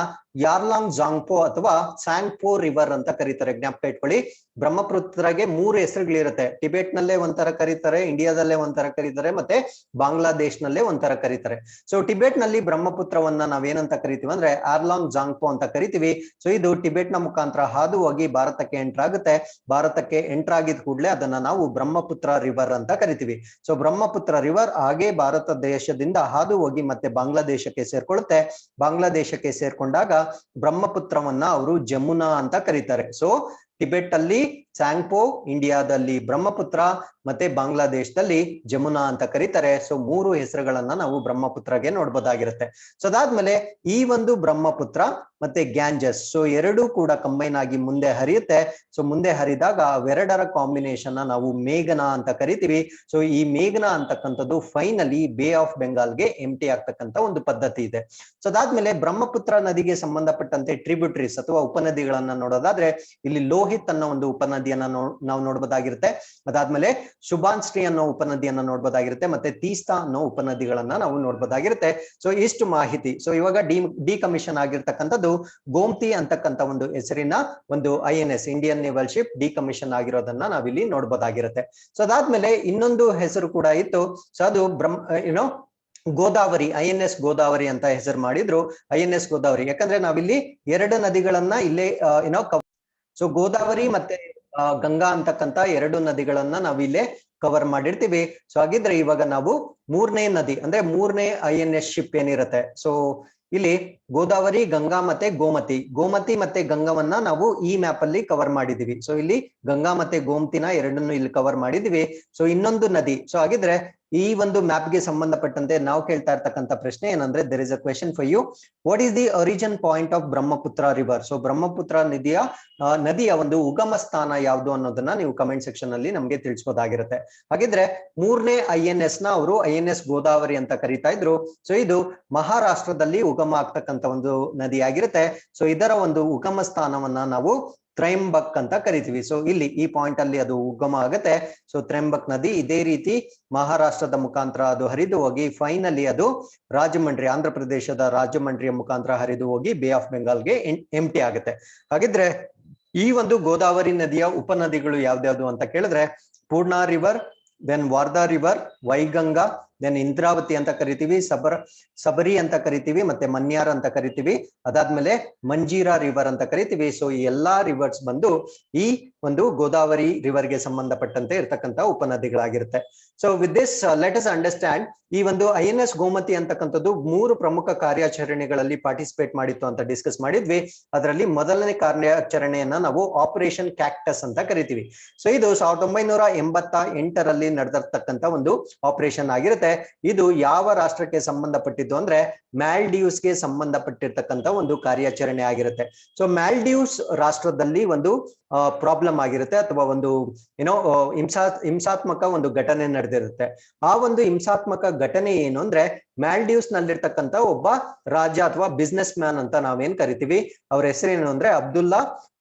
ಯಾರ್ಲಾಂಗ್ ಜಾಂಗ್ಪೋ ಅಥವಾ ಸ್ಯಾಂಗ್ಪೋ ರಿವರ್ ಅಂತ ಕರೀತಾರೆ. ಜ್ಞಾಪಕ ಇಟ್ಕೊಳ್ಳಿ, ಬ್ರಹ್ಮಪುತ್ರಗೆ 3 ಹೆಸರುಗಳಿರುತ್ತೆ. ಟಿಬೆಟ್ ನಲ್ಲೇ ಒಂಥರ ಕರೀತಾರೆ, ಇಂಡಿಯಾದಲ್ಲೇ ಒಂಥರ ಕರೀತಾರೆ, ಮತ್ತೆ ಬಾಂಗ್ಲಾದೇಶ್ ನಲ್ಲೇ ಒಂಥರ ಕರೀತಾರೆ. ಸೊ ಟಿಬೆಟ್ ನಲ್ಲಿ ಬ್ರಹ್ಮಪುತ್ರವನ್ನ ನಾವೇನಂತ ಕರಿತೀವಿ ಅಂದ್ರೆ ಆರ್ಲಾಂಗ್ ಜಾಂಗ್ಪೋ ಅಂತ ಕರಿತೀವಿ. ಸೊ ಇದು ಟಿಬೆಟ್ ನ ಮುಖಾಂತರ ಹಾದು ಹೋಗಿ ಭಾರತಕ್ಕೆ ಎಂಟರ್ ಆಗುತ್ತೆ. ಭಾರತಕ್ಕೆ ಎಂಟರ್ ಆಗಿದ ಕೂಡಲೇ ಅದನ್ನ ನಾವು ಬ್ರಹ್ಮಪುತ್ರ ರಿವರ್ ಅಂತ ಕರಿತೀವಿ. ಸೊ ಬ್ರಹ್ಮಪುತ್ರ ರಿವರ್ ಹಾಗೆ ಭಾರತ ದೇಶದಿಂದ ಹಾದು ಹೋಗಿ ಮತ್ತೆ ಬಾಂಗ್ಲಾದೇಶಕ್ಕೆ ಸೇರ್ಕೊಳ್ಳುತ್ತೆ. ಬಾಂಗ್ಲಾದೇಶಕ್ಕೆ ಸೇರ್ಕೊಂಡಾಗ ಬ್ರಹ್ಮಪುತ್ರವನ್ನ ಅವರು ಜಮುನಾ ಅಂತ ಕರೀತಾರೆ. ಸೊ ಟಿಬೆಟ್ ಅಲ್ಲಿ ಸ್ಯಾಂಗ್ಪೋ, ಇಂಡಿಯಾದಲ್ಲಿ ಬ್ರಹ್ಮಪುತ್ರ, ಮತ್ತೆ ಬಾಂಗ್ಲಾದೇಶದಲ್ಲಿ ಜಮುನಾ ಅಂತ ಕರೀತಾರೆ. ಸೊ 3 ಹೆಸರುಗಳನ್ನ ನಾವು ಬ್ರಹ್ಮಪುತ್ರಗೆ ನೋಡ್ಬೋದಾಗಿರುತ್ತೆ. ಸೊ ಅದಾದ್ಮೇಲೆ ಈ ಒಂದು ಬ್ರಹ್ಮಪುತ್ರ ಮತ್ತೆ ಗ್ಯಾಂಜಸ್, ಸೊ ಎರಡೂ ಕೂಡ ಕಂಬೈನ್ ಆಗಿ ಮುಂದೆ ಹರಿಯುತ್ತೆ. ಸೊ ಮುಂದೆ ಹರಿದಾಗ ಅವೆರಡರ ಕಾಂಬಿನೇಷನ್ ನಾವು ಮೇಘನಾ ಅಂತ ಕರಿತೀವಿ. ಸೊ ಈ ಮೇಘನಾ ಅಂತಕ್ಕಂಥದ್ದು ಫೈನಲಿ ಬೇ ಆಫ್ ಬೆಂಗಾಲ್ಗೆ ಎಂಟಿ ಆಗ್ತಕ್ಕಂಥ ಒಂದು ಪದ್ಧತಿ ಇದೆ. ಸೊ ಅದಾದ್ಮೇಲೆ ಬ್ರಹ್ಮಪುತ್ರ ನದಿಗೆ ಸಂಬಂಧಪಟ್ಟಂತೆ ಟ್ರಿಬ್ಯೂಟರೀಸ್ ಅಥವಾ ಉಪನದಿಗಳನ್ನ ನೋಡೋದಾದ್ರೆ ಇಲ್ಲಿ ಲೋಹಿತ್ ಅನ್ನೋ ಒಂದು ಉಪನದಿಯನ್ನ ನಾವು ನೋಡ್ಬೋದಾಗಿರುತ್ತೆ. ಅದಾದ್ಮೇಲೆ ಶುಭಾನ್ಶ್ರೀ ಅನ್ನೋ ಉಪನದಿಯನ್ನ ನೋಡ್ಬೋದಾಗಿರುತ್ತೆ, ಮತ್ತೆ ತೀಸ್ತಾ ಅನ್ನೋ ಉಪನದಿಗಳನ್ನ ನಾವು ನೋಡ್ಬೋದಾಗಿರುತ್ತೆ. ಸೊ ಇಷ್ಟು ಮಾಹಿತಿ. ಸೊ ಇವಾಗ ಡಿಕಮಿಷನ್ ಆಗಿರ್ತಕ್ಕಂಥದ್ದು ಗೋಮತಿ ಅಂತಕ್ಕಂಥ ಒಂದು ಹೆಸರಿನ ಒಂದು INS Indian naval ship decommission ಆಗಿರೋದನ್ನ ನಾವಿಲ್ಲಿ ನೋಡ್ಬೋದಾಗಿರುತ್ತೆ. ಸೊ ಅದಾದ್ಮೇಲೆ ಇನ್ನೊಂದು ಹೆಸರು ಕೂಡ ಇತ್ತು. ಸೊ ಅದು ಗೋದಾವರಿ, INS ಗೋದಾವರಿ ಅಂತ ಹೆಸರು ಮಾಡಿದ್ರು. INS ಗೋದಾವರಿ ಯಾಕಂದ್ರೆ ನಾವಿಲ್ಲಿ 2 ನದಿಗಳನ್ನ ಇಲ್ಲೇ ಸೊ ಗೋದಾವರಿ ಮತ್ತೆ ಗಂಗಾ ಅಂತಕ್ಕಂತ 2 ನದಿಗಳನ್ನ ನಾವಿಲ್ಲೇ ಕವರ್ ಮಾಡಿರ್ತೀವಿ. ಸೊ ಹಾಗಿದ್ರೆ ಇವಾಗ ನಾವು 3ನೇ ನದಿ ಅಂದ್ರೆ 3ನೇ INS ಶಿಪ್ ಏನಿರುತ್ತೆ, ಸೊ ಇಲ್ಲಿ ಗೋದಾವರಿ, ಗಂಗಾ ಮತ್ತೆ ಗೋಮತಿ ಮತ್ತೆ ಗಂಗಾವನ್ನ ನಾವು ಈ ಮ್ಯಾಪ್ ಅಲ್ಲಿ ಕವರ್ ಮಾಡಿದೀವಿ. ಸೊ ಇಲ್ಲಿ ಗಂಗಾ ಮತ್ತೆ ಗೋಮತಿನ ಎರಡನ್ನು ಇಲ್ಲಿ ಕವರ್ ಮಾಡಿದೀವಿ. ಸೊ ಇನ್ನೊಂದು ನದಿ, ಸೊ ಹಾಗಿದ್ರೆ ಈ ಒಂದು ಮ್ಯಾಪ್ ಗೆ ಸಂಬಂಧಪಟ್ಟಂತೆ ನಾವು ಕೇಳ್ತಾ ಇರ್ತಕ್ಕಂಥ ಪ್ರಶ್ನೆ ಏನಂದ್ರೆ, there is a question for you, what is the origin point of Brahmaputra river? So Brahmaputra ನದಿಯ ಒಂದು ಉಗಮ ಸ್ಥಾನ ಯಾವುದು ಅನ್ನೋದನ್ನ ನೀವು ಕಮೆಂಟ್ ಸೆಕ್ಷನ್ ಅಲ್ಲಿ ನಮ್ಗೆ ತಿಳಿಸಬಹುದಾಗಿರುತ್ತೆ. ಹಾಗಿದ್ರೆ 3ನೇ INS ನ ಅವರು INS ಗೋದಾವರಿ ಅಂತ ಕರೀತಾ ಇದ್ರು. ಸೊ ಇದು ಮಹಾರಾಷ್ಟ್ರದಲ್ಲಿ ಉಗಮ ಆಗ್ತಕ್ಕಂಥ ಒಂದು ನದಿ ಆಗಿರುತ್ತೆ. ಸೊ ಇದರ ಒಂದು ಉಗಮ ಸ್ಥಾನವನ್ನ ನಾವು ತ್ರೈಂಬಕ್ ಅಂತ ಕರಿತೀವಿ. ಸೊ ಇಲ್ಲಿ ಈ ಪಾಯಿಂಟ್ ಅಲ್ಲಿ ಅದು ಉಗಮ ಆಗುತ್ತೆ. ಸೊ ತ್ರೈಂಬಕ್ ನದಿ ಇದೇ ರೀತಿ ಮಹಾರಾಷ್ಟ್ರದ ಮುಖಾಂತರ ಅದು ಹರಿದು ಹೋಗಿ ಫೈನಲಿ ಅದು ರಾಜಮಂಡ್ರಿ, ಆಂಧ್ರ ಪ್ರದೇಶದ ರಾಜಮಂಡ್ರಿಯ ಮುಖಾಂತರ ಹರಿದು ಹೋಗಿ ಬೇ ಆಫ್ ಬೆಂಗಾಲ್ಗೆ ಎಂಟಿ ಆಗುತ್ತೆ. ಹಾಗಿದ್ರೆ ಈ ಒಂದು ಗೋದಾವರಿ ನದಿಯ ಉಪನದಿಗಳು ಯಾವ್ದ್ಯಾವ್ದು ಅಂತ ಕೇಳಿದ್ರೆ, Purna river, then Wardha river, Wainganga, then Indravati ಅಂತ ಕರಿತೀವಿ, ಸಬರಿ ಅಂತ ಕರಿತೀವಿ, ಮತ್ತೆ ಮನ್ಯಾರ್ ಅಂತ ಕರಿತೀವಿ, ಅದಾದ್ಮೇಲೆ ಮಂಜೀರಾ ರಿವರ್ ಅಂತ ಕರಿತೀವಿ. ಸೊ ಈ ಎಲ್ಲಾ ರಿವರ್ಸ್ ಬಂದು ಈ ಒಂದು ಗೋದಾವರಿ ರಿವರ್ ಗೆ ಸಂಬಂಧಪಟ್ಟಂತೆ ಇರ್ತಕ್ಕಂಥ ಉಪನದಿಗಳಾಗಿರುತ್ತೆ. So with this let us understand, ಈ ಒಂದು INS ಗೋಮತಿ ಅಂತಕ್ಕಂಥದ್ದು 3 ಪ್ರಮುಖ ಕಾರ್ಯಾಚರಣೆಗಳಲ್ಲಿ ಪಾರ್ಟಿಸಿಪೇಟ್ ಮಾಡಿತ್ತು ಅಂತ ಡಿಸ್ಕಸ್ ಮಾಡಿದ್ವಿ. ಅದರಲ್ಲಿ ಮೊದಲನೇ ಕಾರ್ಯಾಚರಣೆಯನ್ನ ನಾವು ಆಪರೇಷನ್ ಕ್ಯಾಕ್ಟಸ್ ಅಂತ ಕರಿತೀವಿ. ಸೊ ಇದು 1988ರಲ್ಲಿ ನಡೆದಿರ್ತಕ್ಕಂಥ ಒಂದು ಆಪರೇಷನ್ ಆಗಿರುತ್ತೆ. ಇದು ಯಾವ ರಾಷ್ಟ್ರಕ್ಕೆ ಸಂಬಂಧಪಟ್ಟಿದ್ದು ಅಂದ್ರೆ ಮ್ಯಾಲ್ಡೀವ್ಸ್ಗೆ ಸಂಬಂಧಪಟ್ಟಿರ್ತಕ್ಕಂಥ ಒಂದು ಕಾರ್ಯಾಚರಣೆ ಆಗಿರುತ್ತೆ. ಸೊ ಮ್ಯಾಲ್ಡೀವ್ಸ್ ರಾಷ್ಟ್ರದಲ್ಲಿ ಒಂದು ಪ್ರಾಬ್ಲಮ್ ಆಗಿರುತ್ತೆ ಅಥವಾ ಒಂದು ಹಿಂಸಾತ್ಮಕ ಒಂದು ಘಟನೆ ನಡೆದಿರುತ್ತೆ. ಆ ಒಂದು ಹಿಂಸಾತ್ಮಕ ಘಟನೆ ಏನು ಅಂದ್ರೆ, ಮ್ಯಾಲ್ಡೀವ್ಸ್ ನಲ್ಲಿರ್ತಕ್ಕಂಥ ಒಬ್ಬ ರಾಜ ಅಥವಾ ಬಿಸ್ನೆಸ್ ಮ್ಯಾನ್ ಅಂತ ನಾವೇನ್ ಕರಿತೀವಿ, ಅವ್ರ ಹೆಸರೇನು ಅಂದ್ರೆ ಅಬ್ದುಲ್ಲಾ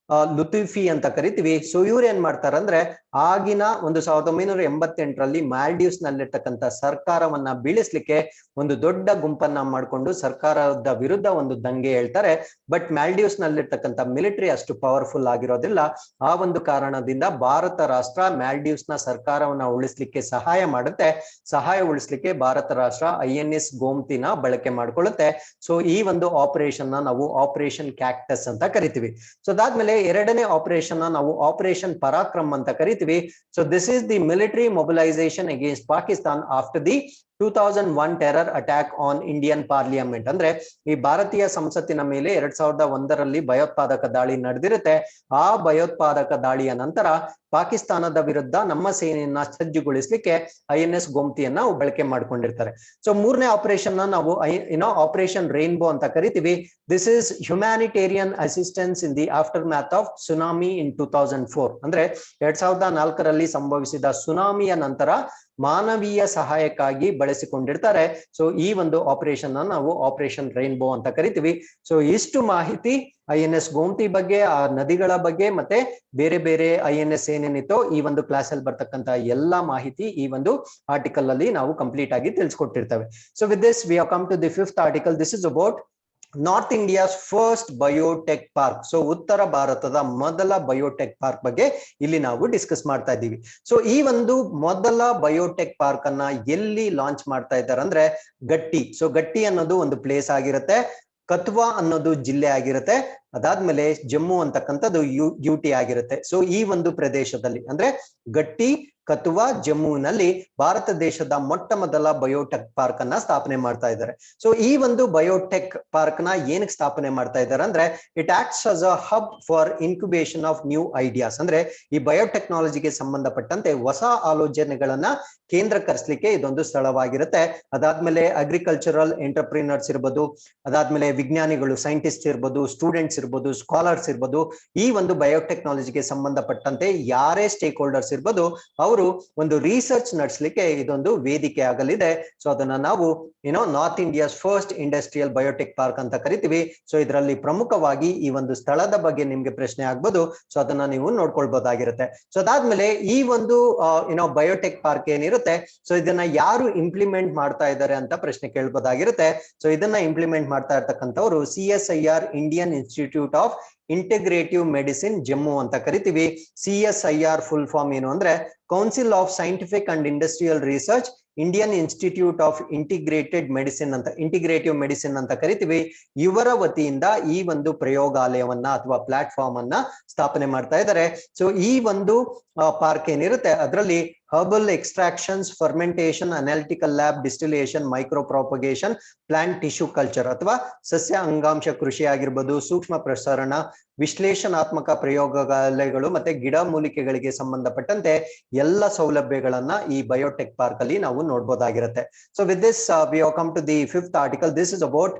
ಲುತಿಫಿ ಅಂತ ಕರಿತೀವಿ. ಸೊ ಇವ್ರು ಏನ್ ಮಾಡ್ತಾರಂದ್ರೆ, ಆಗಿನ ಒಂದು 1988ರಲ್ಲಿ ಮ್ಯಾಲ್ಡೀವ್ಸ್ ನಲ್ಲಿರ್ತಕ್ಕಂಥ ಸರ್ಕಾರವನ್ನ ಬೀಳಿಸ್ಲಿಕ್ಕೆ ಒಂದು ದೊಡ್ಡ ಗುಂಪನ್ನ ಮಾಡ್ಕೊಂಡು ಸರ್ಕಾರದ ವಿರುದ್ಧ ಒಂದು ದಂಗೆ ಹೇಳ್ತಾರೆ. ಬಟ್ ಮ್ಯಾಲ್ಡೀವ್ಸ್ ನಲ್ಲಿರ್ತಕ್ಕಂಥ ಮಿಲಿಟರಿ ಅಷ್ಟು ಪವರ್ಫುಲ್ ಆಗಿರೋದಿಲ್ಲ. ಆ ಒಂದು ಕಾರಣದಿಂದ ಭಾರತ ರಾಷ್ಟ್ರ ಮ್ಯಾಲ್ಡೀವ್ಸ್ ನ ಸರ್ಕಾರವನ್ನ ಉಳಿಸ್ಲಿಕ್ಕೆ ಸಹಾಯ ಮಾಡುತ್ತೆ. ಸಹಾಯ ಉಳಿಸ್ಲಿಕ್ಕೆ ಭಾರತ ರಾಷ್ಟ್ರ INS ಗೋಮತಿನ ಬಳಕೆ ಮಾಡ್ಕೊಳ್ಳುತ್ತೆ. ಸೊ ಈ ಒಂದು ಆಪರೇಷನ್ ನಾವು ಆಪರೇಷನ್ ಕ್ಯಾಕ್ಟಸ್ ಅಂತ ಕರಿತೀವಿ. ಸೊ ಅದಾದ್ಮೇಲೆ ಎರಡನೇ ಆಪರೇಷನ್ ನಾವು ಆಪರೇಷನ್ ಪರಾಕ್ರಮ್ ಅಂತ ಕರಿತೀವಿ. So this is the military mobilization against Pakistan after the 2001 terror attack on Indian parliament. ಅಂದ್ರೆ ಈ ಭಾರತೀಯ ಸಂಸತ್ತಿನ ಮೇಲೆ 2001ರಲ್ಲಿ ಭಯೋತ್ಪಾದಕ ದಾಳಿ ನಡೆದಿರುತ್ತೆ. ಆ ಭಯೋತ್ಪಾದಕ ದಾಳಿಯ ನಂತರ ಪಾಕಿಸ್ತಾನದ ವಿರುದ್ಧ ನಮ್ಮ ಸೇನೆಯನ್ನ ಸಜ್ಜುಗೊಳಿಸಲಿಕ್ಕೆ INS ಗೋಮತಿಯನ್ನ ಬಳಕೆ ಮಾಡ್ಕೊಂಡಿರ್ತಾರೆ. ಸೊ 3ನೇ ಆಪರೇಷನ್ ನಾವು ಆಪರೇಷನ್ ರೈನ್ಬೋ ಅಂತ ಕರಿತೀವಿ. This is humanitarian assistance in the aftermath of tsunami in 2004. ಅಂದ್ರೆ 2004ರಲ್ಲಿ ಸಂಭವಿಸಿದ ಸುನಾಮಿಯ ನಂತರ ಮಾನವೀಯ ಸಹಾಯಕ್ಕಾಗಿ ಬಳಸಿಕೊಂಡಿರ್ತಾರೆ. ಸೊ ಈ ಒಂದು ಆಪರೇಷನ್ ನಾವು ಆಪರೇಷನ್ ರೈನ್ಬೋ ಅಂತ ಕರಿತೀವಿ. ಸೊ ಇಷ್ಟು ಮಾಹಿತಿ INS ಗೋಮತಿ ಬಗ್ಗೆ, ಆ ನದಿಗಳ ಬಗ್ಗೆ, ಮತ್ತೆ ಬೇರೆ ಬೇರೆ INS ಏನೇನಿತ್ತೋ ಈ ಒಂದು ಕ್ಲಾಸ್ ಅಲ್ಲಿ ಬರ್ತಕ್ಕಂತ ಎಲ್ಲಾ ಮಾಹಿತಿ ಈ ಒಂದು ಆರ್ಟಿಕಲ್ ಅಲ್ಲಿ ನಾವು ಕಂಪ್ಲೀಟ್ ಆಗಿ ತಿಳಿಸ್ಕೊಟ್ಟಿರ್ತೇವೆ. So with this we have come to the 5th article. This is about north India's first biotech park. So ಉತ್ತರ ಭಾರತದ ಮೊದಲ ಬಯೋಟೆಕ್ ಪಾರ್ಕ್ ಬಗ್ಗೆ ಇಲ್ಲಿ ನಾವು ಡಿಸ್ಕಸ್ ಮಾಡ್ತಾ ಇದ್ದೀವಿ. ಸೊ ಈ ಒಂದು ಮೊದಲ ಬಯೋಟೆಕ್ ಪಾರ್ಕ್ ಅನ್ನ ಎಲ್ಲಿ ಲಾಂಚ್ ಮಾಡ್ತಾ ಇದ್ದಾರೆ ಅಂದ್ರೆ ಗಟ್ಟಿ. ಸೊ ಗಟ್ಟಿ ಅನ್ನೋದು ಒಂದು ಪ್ಲೇಸ್ ಆಗಿರುತ್ತೆ, ಕತ್ವಾ ಅನ್ನೋದು ಜಿಲ್ಲೆ ಆಗಿರುತ್ತೆ, ಅದಾದ್ಮೇಲೆ ಜಮ್ಮು ಅಂತಕ್ಕಂಥದ್ದು UT ಆಗಿರುತ್ತೆ. ಸೊ ಈ ಒಂದು ಪ್ರದೇಶದಲ್ಲಿ ಅಂದ್ರೆ ಗಟ್ಟಿ ಕತುವಾ ಜಮ್ಮುವಿನಲ್ಲಿ ಭಾರತ ದೇಶದ ಮೊಟ್ಟ ಮೊದಲ ಬಯೋಟೆಕ್ ಪಾರ್ಕ್ ಅನ್ನ ಸ್ಥಾಪನೆ ಮಾಡ್ತಾ ಇದ್ದಾರೆ. ಸೊ ಈ ಒಂದು ಬಯೋಟೆಕ್ ಪಾರ್ಕ್ ನ ಏನಕ್ಕೆ ಸ್ಥಾಪನೆ ಮಾಡ್ತಾ ಇದ್ದಾರೆ ಅಂದ್ರೆ it acts as a hub for incubation of new ideas. ಅಂದ್ರೆ ಈ ಬಯೋಟೆಕ್ನಾಲಜಿಗೆ ಸಂಬಂಧಪಟ್ಟಂತೆ ಹೊಸ ಆಲೋಚನೆಗಳನ್ನ ಕೇಂದ್ರೀಕರಿಸಲಿಕ್ಕೆ ಇದೊಂದು ಸ್ಥಳವಾಗಿರುತ್ತೆ. ಅದಾದ್ಮೇಲೆ ಅಗ್ರಿಕಲ್ಚರಲ್ ಎಂಟರ್ಪ್ರಿನರ್ಸ್ ಇರ್ಬೋದು, ಅದಾದ್ಮೇಲೆ ವಿಜ್ಞಾನಿಗಳು, ಸೈಂಟಿಸ್ಟ್ ಇರ್ಬೋದು, ಸ್ಟೂಡೆಂಟ್ಸ್ ಇರ್ಬೋದು, ಸ್ಕಾಲರ್ಸ್ ಇರ್ಬೋದು, ಈ ಒಂದು ಬಯೋಟೆಕ್ನಾಲಜಿಗೆ ಸಂಬಂಧಪಟ್ಟಂತೆ ಯಾರೇ ಸ್ಟೇಕ್ ಹೋಲ್ಡರ್ಸ್ ಇರ್ಬೋದು ಅವರು ಒಂದು ರಿಸರ್ಚ್ ನಡೆಸಲಿಕ್ಕೆ ಇದೊಂದು ವೇದಿಕೆ ಆಗಲಿದೆ. ಸೊ ಅದನ್ನ ನಾವು north India's first industrial biotech park ಅಂತ ಕರಿತೀವಿ. ಸೊ ಇದರಲ್ಲಿ ಪ್ರಮುಖವಾಗಿ ಈ ಒಂದು ಸ್ಥಳದ ಬಗ್ಗೆ ನಿಮ್ಗೆ ಪ್ರಶ್ನೆ ಆಗ್ಬೋದು. ಸೊ ಅದನ್ನ ನೀವು ನೋಡ್ಕೊಳ್ಬಹುದಾಗಿರುತ್ತೆ. ಸೊ ಅದಾದ್ಮೇಲೆ ಈ ಒಂದು ಬಯೋಟೆಕ್ ಪಾರ್ಕ್ ಏನಿರುತ್ತೆ, ಸೊ ಇದನ್ನ ಯಾರು ಇಂಪ್ಲಿಮೆಂಟ್ ಮಾಡ್ತಾ ಇದ್ದಾರೆ ಅಂತ ಪ್ರಶ್ನೆ ಕೇಳ್ಬೋದಾಗಿರುತ್ತೆ. ಸೊ ಇದನ್ನ ಇಂಪ್ಲಿಮೆಂಟ್ ಮಾಡ್ತಾ ಇರ್ತಕ್ಕಂಥವ್ರು CSIR Indian institute of integrative medicine Jammu ಅಂತ ಕರಿತೀವಿ. CSIR ಫುಲ್ ಫಾರ್ಮ್ ಏನು ಅಂದ್ರೆ council of scientific and industrial research Indian institute of integrative medicine ಅಂತ ಕರಿತೀವಿ. ಇವರ ವತಿಯಿಂದ ಈ ಒಂದು ಪ್ರಯೋಗಾಲಯವನ್ನ ಅಥವಾ ಪ್ಲಾಟ್ಫಾರ್ಮ್ ಅನ್ನ ಸ್ಥಾಪನೆ ಮಾಡ್ತಾ ಇದ್ದಾರೆ. ಸೊ ಈ ಒಂದು ಪಾರ್ಕ್ ಏನಿರುತ್ತೆ ಅದರಲ್ಲಿ herbal extractions, fermentation, analytical lab, distillation, micro propagation, plant tissue culture ಅಥವಾ ಸಸ್ಯ ಅಂಗಾಂಶ ಕೃಷಿ ಆಗಿರ್ಬೋದು, ಸೂಕ್ಷ್ಮ ಪ್ರಸರಣ, ವಿಶ್ಲೇಷಣಾತ್ಮಕ ಪ್ರಯೋಗಾಲಯಗಳು ಮತ್ತೆ ಗಿಡ ಮೂಲಿಕೆಗಳಿಗೆ ಸಂಬಂಧಪಟ್ಟಂತೆ ಎಲ್ಲ ಸೌಲಭ್ಯಗಳನ್ನ ಈ ಬಯೋಟೆಕ್ ಪಾರ್ಕ್ ಅಲ್ಲಿ ನಾವು ನೋಡ್ಬೋದಾಗಿರುತ್ತೆ. So with this we have come to the 5th article. This is about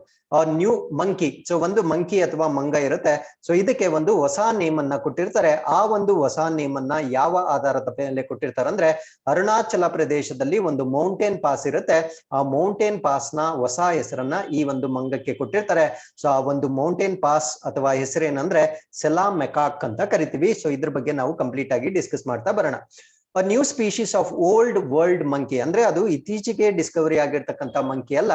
new monkey. So ಒಂದು ಮಂಕಿ ಅಥವಾ ಮಂಗ ಇರುತ್ತೆ. ಸೊ ಇದಕ್ಕೆ ಒಂದು ಹೊಸ ನೇಮ್ ಅನ್ನ ಕೊಟ್ಟಿರ್ತಾರೆ. ಆ ಒಂದು ಹೊಸ ನೇಮ್ ಅನ್ನ ಯಾವ ಆಧಾರದ ಮೇಲೆ ಕೊಟ್ಟಿರ್ತಾರೆ ಅಂದ್ರೆ ಅರುಣಾಚಲ ಪ್ರದೇಶದಲ್ಲಿ ಒಂದು ಮೌಂಟೇನ್ ಪಾಸ್ ಇರುತ್ತೆ. ಆ ಮೌಂಟೇನ್ ಪಾಸ್ ನ ಹೊಸ ಹೆಸರನ್ನ ಈ ಒಂದು ಮಂಗಕ್ಕೆ ಕೊಟ್ಟಿರ್ತಾರೆ. ಸೊ ಆ ಒಂದು ಮೌಂಟೇನ್ ಪಾಸ್ ಅಥವಾ ಹೆಸರೇನಂದ್ರೆ ಸೆಲಾ ಮೆಕಾಕ್ ಅಂತ ಕರಿತೀವಿ. ಸೊ ಇದ್ರ ಬಗ್ಗೆ ನಾವು ಕಂಪ್ಲೀಟ್ ಆಗಿ ಡಿಸ್ಕಸ್ ಮಾಡ್ತಾ ಬರೋಣ. New species of old world monkey ಅಂದ್ರೆ ಅದು ಇತ್ತೀಚೆಗೆ ಡಿಸ್ಕವರಿ ಆಗಿರ್ತಕ್ಕಂಥ ಮಂಕಿ ಅಲ್ಲ,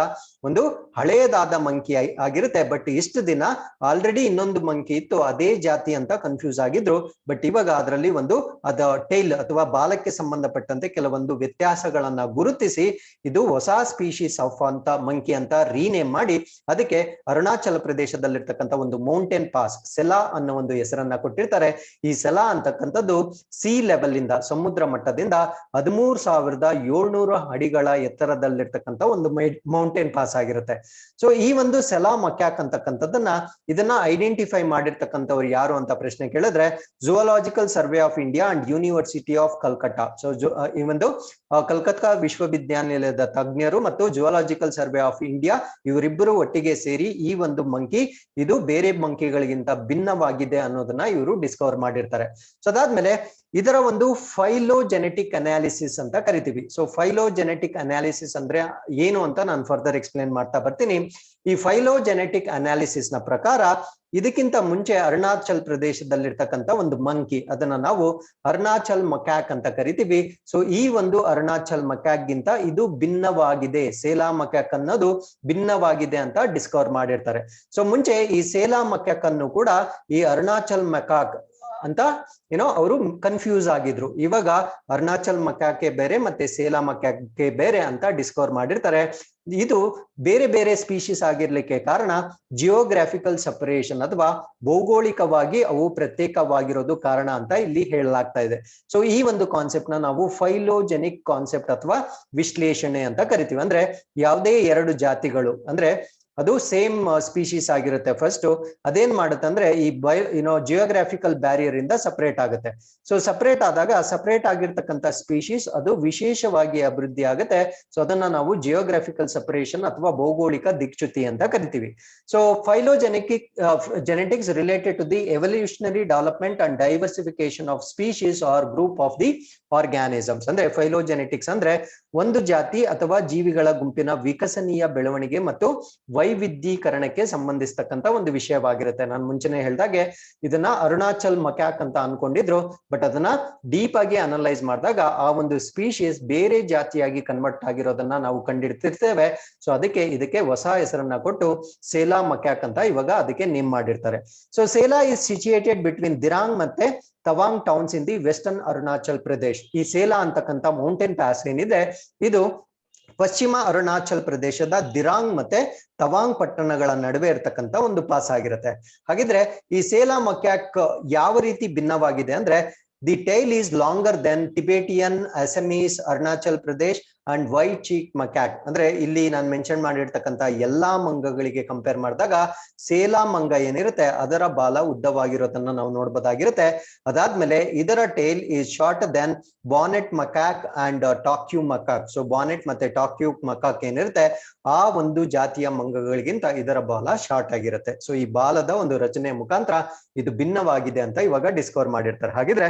ಒಂದು ಹಳೆಯದಾದ ಮಂಕಿ ಆಗಿರುತ್ತೆ. ಬಟ್ ಇಷ್ಟು ದಿನ ಆಲ್ರೆಡಿ ಇನ್ನೊಂದು ಮಂಕಿ ಇತ್ತು, ಅದೇ ಜಾತಿ ಅಂತ ಕನ್ಫ್ಯೂಸ್ ಆಗಿದ್ರು. ಬಟ್ ಇವಾಗ ಅದರಲ್ಲಿ ಒಂದು ಟೈಲ್ ಅಥವಾ ಬಾಲಕ್ಕೆ ಸಂಬಂಧಪಟ್ಟಂತೆ ಕೆಲವೊಂದು ವ್ಯತ್ಯಾಸಗಳನ್ನ ಗುರುತಿಸಿ ಇದು ಹೊಸ ಸ್ಪೀಶೀಸ್ ಆಫ್ ಅಂತ ಮಂಕಿ ಅಂತ ರೀನೇಮ್ ಮಾಡಿ ಅದಕ್ಕೆ ಅರುಣಾಚಲ ಪ್ರದೇಶದಲ್ಲಿರ್ತಕ್ಕಂಥ ಒಂದು ಮೌಂಟೇನ್ ಪಾಸ್ ಸೆಲಾ ಅನ್ನೋ ಒಂದು ಹೆಸರನ್ನ ಕೊಟ್ಟಿರ್ತಾರೆ. ಈ ಸೆಲಾ ಅಂತಕ್ಕಂಥದ್ದು ಸಿ ಲೆವೆಲ್ ಇಂದ, ಸಮುದ್ರ ಮಟ್ಟದಿಂದ 13,700 ಅಡಿಗಳ ಎತ್ತರದಲ್ಲಿರ್ತಕ್ಕಂಥ ಒಂದು ಮೌಂಟೇನ್ ಪಾಸ್ ಆಗಿರುತ್ತೆ. ಸೊ ಈ ಒಂದು ಸೆಲಾ ಮಕ್ಯಾಕ್ ಅಂತಕ್ಕಂಥದ್ದನ್ನ ಇದನ್ನ ಐಡೆಂಟಿಫೈ ಮಾಡಿರ್ತಕ್ಕಂಥವ್ರು ಯಾರು ಅಂತ ಪ್ರಶ್ನೆ ಕೇಳಿದ್ರೆ zoological survey of India and university of Calcutta. So ಈ ಒಂದು ಕಲ್ಕತ್ತಾ ವಿಶ್ವವಿದ್ಯಾನಿಲಯದ ತಜ್ಞರು ಮತ್ತು ಝೂಲಾಜಿಕಲ್ ಸರ್ವೆ ಆಫ್ ಇಂಡಿಯಾ ಇವರಿಬ್ಬರು ಒಟ್ಟಿಗೆ ಸೇರಿ ಈ ಒಂದು ಮಂಕಿ ಇದು ಬೇರೆ ಮಂಕಿಗಳಿಗಿಂತ ಭಿನ್ನವಾಗಿದೆ ಅನ್ನೋದನ್ನ ಇವರು ಡಿಸ್ಕವರ್ ಮಾಡಿರ್ತಾರೆ. ಸೊ ಅದಾದ್ಮೇಲೆ ಇದರ ಒಂದು ಫೈಲೋಜೆನೆಟಿಕ್ ಅನಾಲಿಸಿಸ್ ಅಂತ ಕರಿತೀವಿ. ಸೊ ಫೈಲೋಜೆನೆಟಿಕ್ ಅನಾಲಿಸಿಸ್ ಅಂದ್ರೆ ಏನು ಅಂತ ನಾನು ಫರ್ದರ್ ಎಕ್ಸ್ಪ್ಲೇನ್ ಮಾಡ್ತಾ ಬರ್ತೀನಿ. ಈ ಫೈಲೋಜೆನೆಟಿಕ್ ಅನಾಲಿಸಿಸ್ ನ ಪ್ರಕಾರ ಇದಕ್ಕಿಂತ ಮುಂಚೆ ಅರುಣಾಚಲ್ ಪ್ರದೇಶದಲ್ಲಿರ್ತಕ್ಕಂಥ ಒಂದು ಮಂಕಿ ಅದನ್ನ ನಾವು ಅರುಣಾಚಲ್ ಮಕ್ಯಾಕ್ ಅಂತ ಕರಿತೀವಿ. ಸೊ ಈ ಒಂದು ಅರುಣಾಚಲ್ ಮಕ್ಯಾಕ್ ಗಿಂತ ಇದು ಭಿನ್ನವಾಗಿದೆ, ಸೇಲಾ ಮಕ್ಯಾಕ್ ಅನ್ನೋದು ಭಿನ್ನವಾಗಿದೆ ಅಂತ ಡಿಸ್ಕವರ್ ಮಾಡಿರ್ತಾರೆ. ಸೊ ಮುಂಚೆ ಈ ಸೇಲಾ ಮಕ್ಯಾಕ್ ಅನ್ನು ಕೂಡ ಈ ಅರುಣಾಚಲ್ ಮಕ್ಯಾಕ್ ಅಂತ ಅವರು ಕನ್ಫ್ಯೂಸ್ ಆಗಿದ್ರು. ಇವಾಗ ಅರುಣಾಚಲ್ ಮಕ್ಯಾಕೆ ಬೇರೆ ಮತ್ತೆ ಸೇಲಾ ಮಕ್ಯಾಕೆ ಬೇರೆ ಅಂತ ಡಿಸ್ಕವರ್ ಮಾಡಿರ್ತಾರೆ. ಇದು ಬೇರೆ ಬೇರೆ ಸ್ಪೀಶೀಸ್ ಆಗಿರ್ಲಿಕ್ಕೆ ಕಾರಣ ಜಿಯೋಗ್ರಾಫಿಕಲ್ ಸಪರೇಷನ್ ಅಥವಾ ಭೌಗೋಳಿಕವಾಗಿ ಅವು ಪ್ರತ್ಯೇಕವಾಗಿರೋದು ಕಾರಣ ಅಂತ ಇಲ್ಲಿ ಹೇಳಲಾಗ್ತಾ ಇದೆ. ಸೊ ಈ ಒಂದು ಕಾನ್ಸೆಪ್ಟ್ ನ ನಾವು ಫೈಲೋಜೆನಿಕ್ ಕಾನ್ಸೆಪ್ಟ್ ಅಥವಾ ವಿಶ್ಲೇಷಣೆ ಅಂತ ಕರಿತೀವಿ. ಅಂದ್ರೆ ಯಾವುದೇ ಎರಡು ಜಾತಿಗಳು ಅಂದ್ರೆ ಅದು ಸೇಮ್ ಸ್ಪೀಶೀಸ್ ಆಗಿರುತ್ತೆ. ಫಸ್ಟ್ ಅದೇನ್ ಮಾಡುತ್ತೆ ಅಂದ್ರೆ ಈ ಜಿಯೋಗ್ರಾಫಿಕಲ್ ಬ್ಯಾರಿಯರ್ ಇಂದ ಸಪರೇಟ್ ಆಗುತ್ತೆ. ಸೊ ಸಪರೇಟ್ ಆದಾಗ ಸಪರೇಟ್ ಆಗಿರ್ತಕ್ಕಂಥ ಸ್ಪೀಶೀಸ್ ಅದು ವಿಶೇಷವಾಗಿ ಅಭಿವೃದ್ಧಿ ಆಗುತ್ತೆ. ಸೊ ಅದನ್ನ ನಾವು ಜಿಯೋಗ್ರಾಫಿಕಲ್ ಸಪರೇಷನ್ ಅಥವಾ ಭೌಗೋಳಿಕ ದಿಕ್ಚ್ಯುತಿ ಅಂತ ಕರಿತೀವಿ. So phylogenetics related to the evolutionary development and diversification of species or group of the organisms. ಅಂದ್ರೆ ಫೈಲೋಜೆನೆಟಿಕ್ಸ್ ಅಂದ್ರೆ ಒಂದು ಜಾತಿ ಅಥವಾ ಜೀವಿಗಳ ಗುಂಪಿನ ವಿಕಸನೀಯ ಬೆಳವಣಿಗೆ ಮತ್ತು ವೈವಿಧ್ಯೀಕರಣಕ್ಕೆ ಸಂಬಂಧಿಸ್ತಕ್ಕಂಥ ಒಂದು ವಿಷಯವಾಗಿರುತ್ತೆ. ನಾನು ಮುಂಚೆನೆ ಹೇಳ್ದಾಗೆ ಇದನ್ನ ಅರುಣಾಚಲ್ ಮಕ್ಯಾಕ್ ಅಂತ ಅನ್ಕೊಂಡಿದ್ರು. ಬಟ್ ಅದನ್ನ ಡೀಪ್ ಆಗಿ ಅನಲೈಸ್ ಮಾಡಿದಾಗ ಆ ಒಂದು ಸ್ಪೀಶೀಸ್ ಬೇರೆ ಜಾತಿಯಾಗಿ ಕನ್ವರ್ಟ್ ಆಗಿರೋದನ್ನ ನಾವು ಕಂಡಿಡ್ತಿರ್ತೇವೆ. ಸೊ ಅದಕ್ಕೆ ಇದಕ್ಕೆ ಹೊಸ ಹೆಸರನ್ನ ಕೊಟ್ಟು ಸೇಲಾ ಮಕ್ಯಾಕ್ ಅಂತ ಇವಾಗ ಅದಕ್ಕೆ ನೇಮ್ ಮಾಡಿರ್ತಾರೆ. So Sela is situated between ದಿರಾಂಗ್ ಮತ್ತೆ Tawang towns in the western Arunachal Pradesh. ಈ ಸೇಲಾ ಅಂತಕ್ಕಂಥ ಮೌಂಟೇನ್ ಪ್ಯಾಸ್ ಏನಿದೆ ಇದು ಪಶ್ಚಿಮ ಅರುಣಾಚಲ್ ಪ್ರದೇಶದ ದಿರಾಂಗ್ ಮತ್ತೆ ತವಾಂಗ್ ಪಟ್ಟಣಗಳ ನಡುವೆ ಇರತಕ್ಕಂತ ಒಂದು ಪಾಸ್ ಆಗಿರುತ್ತೆ. ಹಾಗಿದ್ರೆ ಈ ಸೇಲಾ ಮಕ್ಯಾಕ್ ಯಾವ ರೀತಿ ಭಿನ್ನವಾಗಿದೆ ಅಂದ್ರೆ, the tail is longer than Tibetan, Assamese, Arunachal Pradesh and white cheek macaque. ಅಂದ್ರೆ ಇಲ್ಲಿ ನಾನು ಮೆನ್ಷನ್ ಮಾಡಿರ್ತಕ್ಕಂತ ಎಲ್ಲಾ ಮಂಗಗಳಿಗೆ ಕಂಪೇರ್ ಮಾಡಿದಾಗ ಸೇಲಾ ಮಂಗ ಏನಿರುತ್ತೆ ಅದರ ಬಾಲ ಉದ್ದವಾಗಿರೋದನ್ನ ನಾವು ನೋಡ್ಬೋದಾಗಿರುತ್ತೆ. ಅದಾದ್ಮೇಲೆ ಇದರ tail is short then bonnet macaque and toque macaque. So bonnet ಮತ್ತೆ ಟಾಕ್ಯೂ ಮಕ್ಯಾಕ್ ಏನಿರುತ್ತೆ ಆ ಒಂದು ಜಾತಿಯ ಮಂಗಗಳಿಗಿಂತ ಇದರ ಬಾಲ ಶಾರ್ಟ್ ಆಗಿರುತ್ತೆ. ಸೊ ಈ ಬಾಲದ ಒಂದು ರಚನೆಯ ಮುಖಾಂತರ ಇದು ಭಿನ್ನವಾಗಿದೆ ಅಂತ ಇವಾಗ ಡಿಸ್ಕವರ್ ಮಾಡಿರ್ತಾರೆ. ಹಾಗಿದ್ರೆ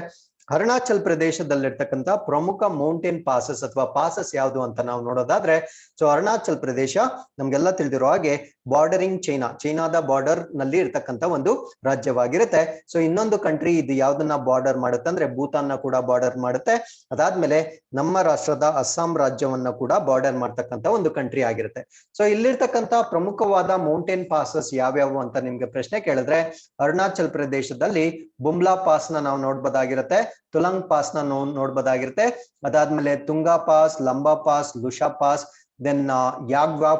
ಅರುಣಾಚಲ್ ಪ್ರದೇಶದಲ್ಲಿರ್ತಕ್ಕಂಥ ಪ್ರಮುಖ ಮೌಂಟೇನ್ ಪಾಸಸ್ ಅಥವಾ ಪಾಸಸ್ ಯಾವುದು ಅಂತ ನಾವು ನೋಡೋದಾದ್ರೆ, ಸೊ ಅರುಣಾಚಲ್ ಪ್ರದೇಶ ನಮ್ಗೆಲ್ಲ ತಿಳಿದಿರೋ ಹಾಗೆ ಬಾರ್ಡರಿಂಗ್ ಚೈನಾದ ಬಾರ್ಡರ್ ನಲ್ಲಿ ಇರ್ತಕ್ಕಂಥ ಒಂದು ರಾಜ್ಯವಾಗಿರುತ್ತೆ. ಸೊ ಇನ್ನೊಂದು ಕಂಟ್ರಿ ಇದು ಯಾವ್ದನ್ನ ಬಾರ್ಡರ್ ಮಾಡುತ್ತೆ ಅಂದ್ರೆ ಭೂತಾನ್ನ ಕೂಡ ಬಾರ್ಡರ್ ಮಾಡುತ್ತೆ. ಅದಾದ್ಮೇಲೆ ನಮ್ಮ ರಾಷ್ಟ್ರದ ಅಸ್ಸಾಂ ರಾಜ್ಯವನ್ನ ಕೂಡ ಬಾರ್ಡರ್ ಮಾಡ್ತಕ್ಕಂಥ ಒಂದು ಕಂಟ್ರಿ ಆಗಿರುತ್ತೆ. ಸೊ ಇಲ್ಲಿರ್ತಕ್ಕಂಥ ಪ್ರಮುಖವಾದ ಮೌಂಟೇನ್ ಪಾಸಸ್ ಯಾವ್ಯಾವು ಅಂತ ನಿಮ್ಗೆ ಪ್ರಶ್ನೆ ಕೇಳಿದ್ರೆ, ಅರುಣಾಚಲ್ ಪ್ರದೇಶದಲ್ಲಿ ಬುಮ್ಲಾ ಪಾಸ್ ನ ನಾವು ನೋಡ್ಬೋದಾಗಿರುತ್ತೆ, ತುಲಂಗ್ ಪಾಸ್ ನ ನೋಡ್ಬೋದಾಗಿರುತ್ತೆ. ಅದಾದ್ಮೇಲೆ Tunga pass, Lamba pass, Lusha pass, then Yagwa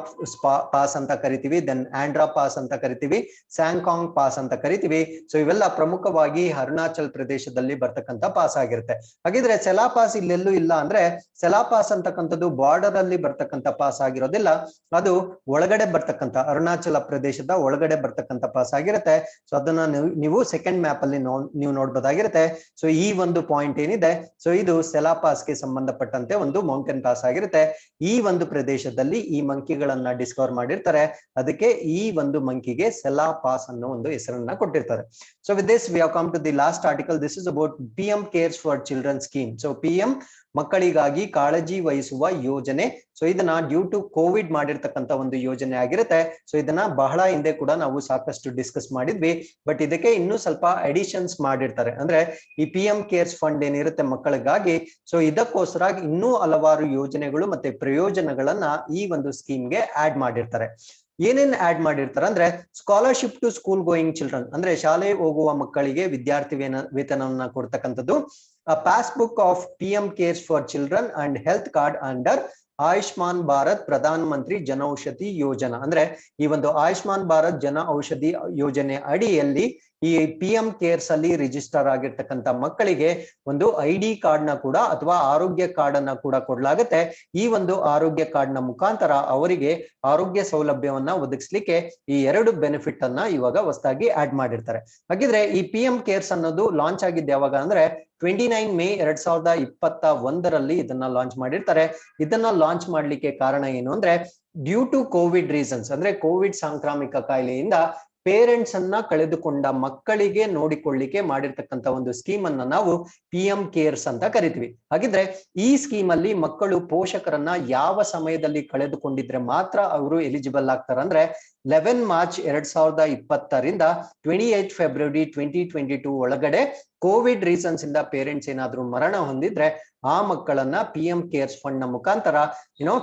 pass ಅಂತ ಕರಿತೀವಿ, ದೆನ್ ಆಂಡ್ರಾ ಪಾಸ್ ಅಂತ ಕರಿತೀವಿ, ಸ್ಯಾಂಕಾಂಗ್ ಪಾಸ್ ಅಂತ ಕರಿತೀವಿ. ಸೊ ಇವೆಲ್ಲ ಪ್ರಮುಖವಾಗಿ ಅರುಣಾಚಲ್ ಪ್ರದೇಶದಲ್ಲಿ ಬರ್ತಕ್ಕಂಥ ಪಾಸ್ ಆಗಿರುತ್ತೆ. ಹಾಗಿದ್ರೆ ಸೆಲಾ ಪಾಸ್ ಇಲ್ಲೆಲ್ಲೂ ಇಲ್ಲ ಅಂದ್ರೆ, ಸೆಲಾ ಪಾಸ್ ಅಂತಕ್ಕಂಥದ್ದು ಬಾರ್ಡರ್ ಅಲ್ಲಿ ಬರ್ತಕ್ಕಂಥ ಪಾಸ್ ಆಗಿರೋದಿಲ್ಲ, ಅದು ಒಳಗಡೆ ಬರ್ತಕ್ಕಂಥ ಅರುಣಾಚಲ ಪ್ರದೇಶದ ಒಳಗಡೆ ಬರ್ತಕ್ಕಂಥ ಪಾಸ್ ಆಗಿರುತ್ತೆ. ಸೊ ಅದನ್ನ ನೀವು ಸೆಕೆಂಡ್ ಮ್ಯಾಪ್ ಅಲ್ಲಿ ನೀವು ನೋಡ್ಬೋದಾಗಿರುತ್ತೆ. ಸೊ ಈ ಒಂದು ಪಾಯಿಂಟ್ ಏನಿದೆ, ಸೊ ಇದು ಸೆಲಾ ಪಾಸ್ಗೆ ಸಂಬಂಧಪಟ್ಟಂತೆ ಒಂದು ಮೌಂಟೇನ್ ಪಾಸ್ ಆಗಿರುತ್ತೆ. ಈ ಒಂದು ಪ್ರದೇಶದಲ್ಲಿ ಈ ಮಂಕಿಗಳನ್ನ ಡಿಸ್ಕವರ್ ಮಾಡಿರ್ತಾರೆ, ಅದಕ್ಕೆ ಈ ಒಂದು ಮಂಕಿಗೆ ಸೆಲಾ ಪಾಸ್ ಅನ್ನೋ ಒಂದು ಹೆಸರನ್ನ ಕೊಟ್ಟಿರ್ತಾರೆ. So with this we have come to the last article. This is about PM cares for children scheme. So PM ಮಕ್ಕಳಿಗಾಗಿ ಕಾಳಜಿ ವಹಿಸುವ ಯೋಜನೆ. ಸೊ ಇದನ್ನ ಡ್ಯೂ ಟು ಕೋವಿಡ್ ಮಾಡಿರ್ತಕ್ಕಂಥ ಒಂದು ಯೋಜನೆ ಆಗಿರುತ್ತೆ. ಸೊ ಇದನ್ನ ಬಹಳ ಹಿಂದೆ ಕೂಡ ನಾವು ಸಾಕಷ್ಟು ಡಿಸ್ಕಸ್ ಮಾಡಿದ್ವಿ, ಬಟ್ ಇದಕ್ಕೆ ಇನ್ನೂ ಸ್ವಲ್ಪ ಅಡಿಷನ್ಸ್ ಮಾಡಿರ್ತಾರೆ. ಅಂದ್ರೆ ಈ PM ಕೇರ್ಸ್ ಫಂಡ್ ಏನಿರುತ್ತೆ ಮಕ್ಕಳಿಗಾಗಿ, ಸೊ ಇದಕ್ಕೋಸ್ಕರ ಇನ್ನೂ ಹಲವಾರು ಯೋಜನೆಗಳು ಮತ್ತೆ ಪ್ರಯೋಜನಗಳನ್ನ ಈ ಒಂದು ಸ್ಕೀಮ್ಗೆ ಆಡ್ ಮಾಡಿರ್ತಾರೆ. ಏನೇನ್ ಆಡ್ ಮಾಡಿರ್ತಾರೆ ಅಂದ್ರೆ, scholarship to school going children, ಅಂದ್ರೆ ಶಾಲೆ ಹೋಗುವ ಮಕ್ಕಳಿಗೆ ವಿದ್ಯಾರ್ಥಿ ವೇತನವನ್ನ ಕೊಡ್ತಕ್ಕಂಥದ್ದು. Passbook of PM cares for children and health card under Ayushman Bharat Pradhan Mantri ಜನ ಔಷಧಿ ಯೋಜನಾ. ಅಂದ್ರೆ ಈ ಒಂದು ಆಯುಷ್ಮಾನ್ ಭಾರತ್ ಜನ ಔಷಧಿ ಯೋಜನೆ ಅಡಿಯಲ್ಲಿ ಈ PM ಕೇರ್ಸ್ ಅಲ್ಲಿ ರಿಜಿಸ್ಟರ್ ಆಗಿರ್ತಕ್ಕಂಥ ಮಕ್ಕಳಿಗೆ ಒಂದು ID ಕಾರ್ಡ್ ನ ಕೂಡ ಅಥವಾ ಆರೋಗ್ಯ ಕಾರ್ಡ್ ಅನ್ನ ಕೂಡ ಕೊಡ್ಲಾಗುತ್ತೆ. ಈ ಒಂದು ಆರೋಗ್ಯ ಕಾರ್ಡ್ ನ ಮುಖಾಂತರ ಅವರಿಗೆ ಆರೋಗ್ಯ ಸೌಲಭ್ಯವನ್ನ ಒದಗಿಸ್ಲಿಕ್ಕೆ ಈ ಎರಡು ಬೆನಿಫಿಟ್ ಅನ್ನ ಇವಾಗ ಹೊಸದಾಗಿ ಆಡ್ ಮಾಡಿರ್ತಾರೆ. ಹಾಗಿದ್ರೆ ಈ PM ಕೇರ್ಸ್ ಅನ್ನೋದು ಲಾಂಚ್ ಆಗಿದ್ದು ಯಾವಾಗ ಅಂದ್ರೆ 29 ಮೇ 2021 ಇದನ್ನ ಲಾಂಚ್ ಮಾಡಿರ್ತಾರೆ. ಇದನ್ನ ಲಾಂಚ್ ಮಾಡ್ಲಿಕ್ಕೆ ಕಾರಣ ಏನು ಅಂದ್ರೆ, ಡ್ಯೂ ಟು ಕೋವಿಡ್ ರೀಸನ್ಸ್, ಅಂದ್ರೆ ಕೋವಿಡ್ ಸಾಂಕ್ರಾಮಿಕ ಕಾಯಿಲೆಯಿಂದ ಪೇರೆಂಟ್ಸ್ ಅನ್ನ ಕಳೆದುಕೊಂಡ ಮಕ್ಕಳಿಗೆ ನೋಡಿಕೊಳ್ಳಿಕ್ಕೆ ಮಾಡಿರ್ತಕ್ಕಂಥ ಒಂದು ಸ್ಕೀಮ್ ಅನ್ನ ನಾವು PM ಕೇರ್ಸ್ ಅಂತ ಕರಿತೀವಿ. ಹಾಗಿದ್ರೆ ಈ ಸ್ಕೀಮ್ ಅಲ್ಲಿ ಮಕ್ಕಳು ಪೋಷಕರನ್ನ ಯಾವ ಸಮಯದಲ್ಲಿ ಕಳೆದುಕೊಂಡಿದ್ರೆ ಮಾತ್ರ ಅವರು ಎಲಿಜಿಬಲ್ ಆಗ್ತಾರೆ ಅಂದ್ರೆ, 11 ಮಾರ್ಚ್ 2020 28 ಫೆಬ್ರವರಿ 2022 ಒಳಗಡೆ ಕೋವಿಡ್ ರೀಸನ್ಸ್ ಇಂದ ಪೇರೆಂಟ್ಸ್ ಏನಾದ್ರೂ ಮರಣ ಹೊಂದಿದ್ರೆ ಆ ಮಕ್ಕಳನ್ನ PM ಕೇರ್ಸ್ ಫಂಡ್ ನ ಮುಖಾಂತರ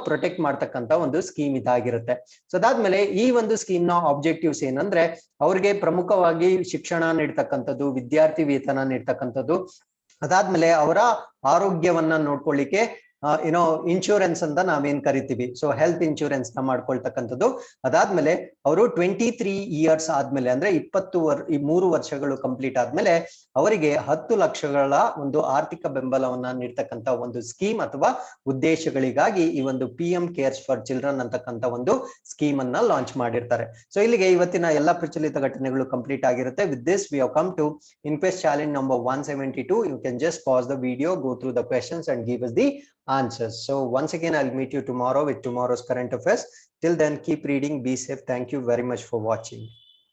ಪ್ರೊಟೆಕ್ಟ್ ಮಾಡ್ತಕ್ಕಂಥ ಒಂದು ಸ್ಕೀಮ್ ಇದಾಗಿರುತ್ತೆ. ಸೊ ಅದಾದ್ಮೇಲೆ ಈ ಒಂದು ಸ್ಕೀಮ್ ನ ಆಬ್ಜೆಕ್ಟಿವ್ಸ್ ಏನಂದ್ರೆ, ಅವ್ರಿಗೆ ಪ್ರಮುಖವಾಗಿ ಶಿಕ್ಷಣ ನೀಡ್ತಕ್ಕಂಥದ್ದು, ವಿದ್ಯಾರ್ಥಿ ವೇತನ ನೀಡ್ತಕ್ಕಂಥದ್ದು, ಅದಾದ್ಮೇಲೆ ಅವರ ಆರೋಗ್ಯವನ್ನ ನೋಡ್ಕೊಳ್ಳಿಕ್ಕೆ ಇನ್ಶೂರೆನ್ಸ್ ಅಂತ ನಾವೇನ್ ಕರಿತೀವಿ, ಸೊ ಹೆಲ್ತ್ ಇನ್ಶೂರೆನ್ಸ್ ನ ಮಾಡ್ಕೊಳ್ತಕ್ಕಂಥದ್ದು. ಅದಾದ್ಮೇಲೆ ಅವರು 23 ಇಯರ್ಸ್ ಆದ್ಮೇಲೆ ಅಂದ್ರೆ 23 ವರ್ಷಗಳು ಕಂಪ್ಲೀಟ್ ಆದ್ಮೇಲೆ ಅವರಿಗೆ 10 ಲಕ್ಷಗಳ ಒಂದು ಆರ್ಥಿಕ ಬೆಂಬಲವನ್ನ ನೀಡ್ತಕ್ಕಂಥ ಒಂದು ಸ್ಕೀಮ್ ಅಥವಾ ಉದ್ದೇಶಗಳಿಗಾಗಿ ಈ ಒಂದು PM ಕೇರ್ಸ್ ಫಾರ್ ಚಿಲ್ಡ್ರನ್ ಅಂತಕ್ಕಂಥ ಒಂದು ಸ್ಕೀಮ್ ಅನ್ನ ಲಾಂಚ್ ಮಾಡಿರ್ತಾರೆ. ಸೊ ಇಲ್ಲಿಗೆ ಇವತ್ತಿನ ಎಲ್ಲಾ ಪ್ರಚಲಿತ ಘಟನೆಗಳು ಕಂಪ್ಲೀಟ್ ಆಗಿರುತ್ತೆ. With this we have come to Inquest challenge number 172. You can just pause the video, go through the questions and give us the answers. So once again, I'll meet you tomorrow with tomorrow's current affairs. Till then, keep reading, be safe. Thank you very much for watching.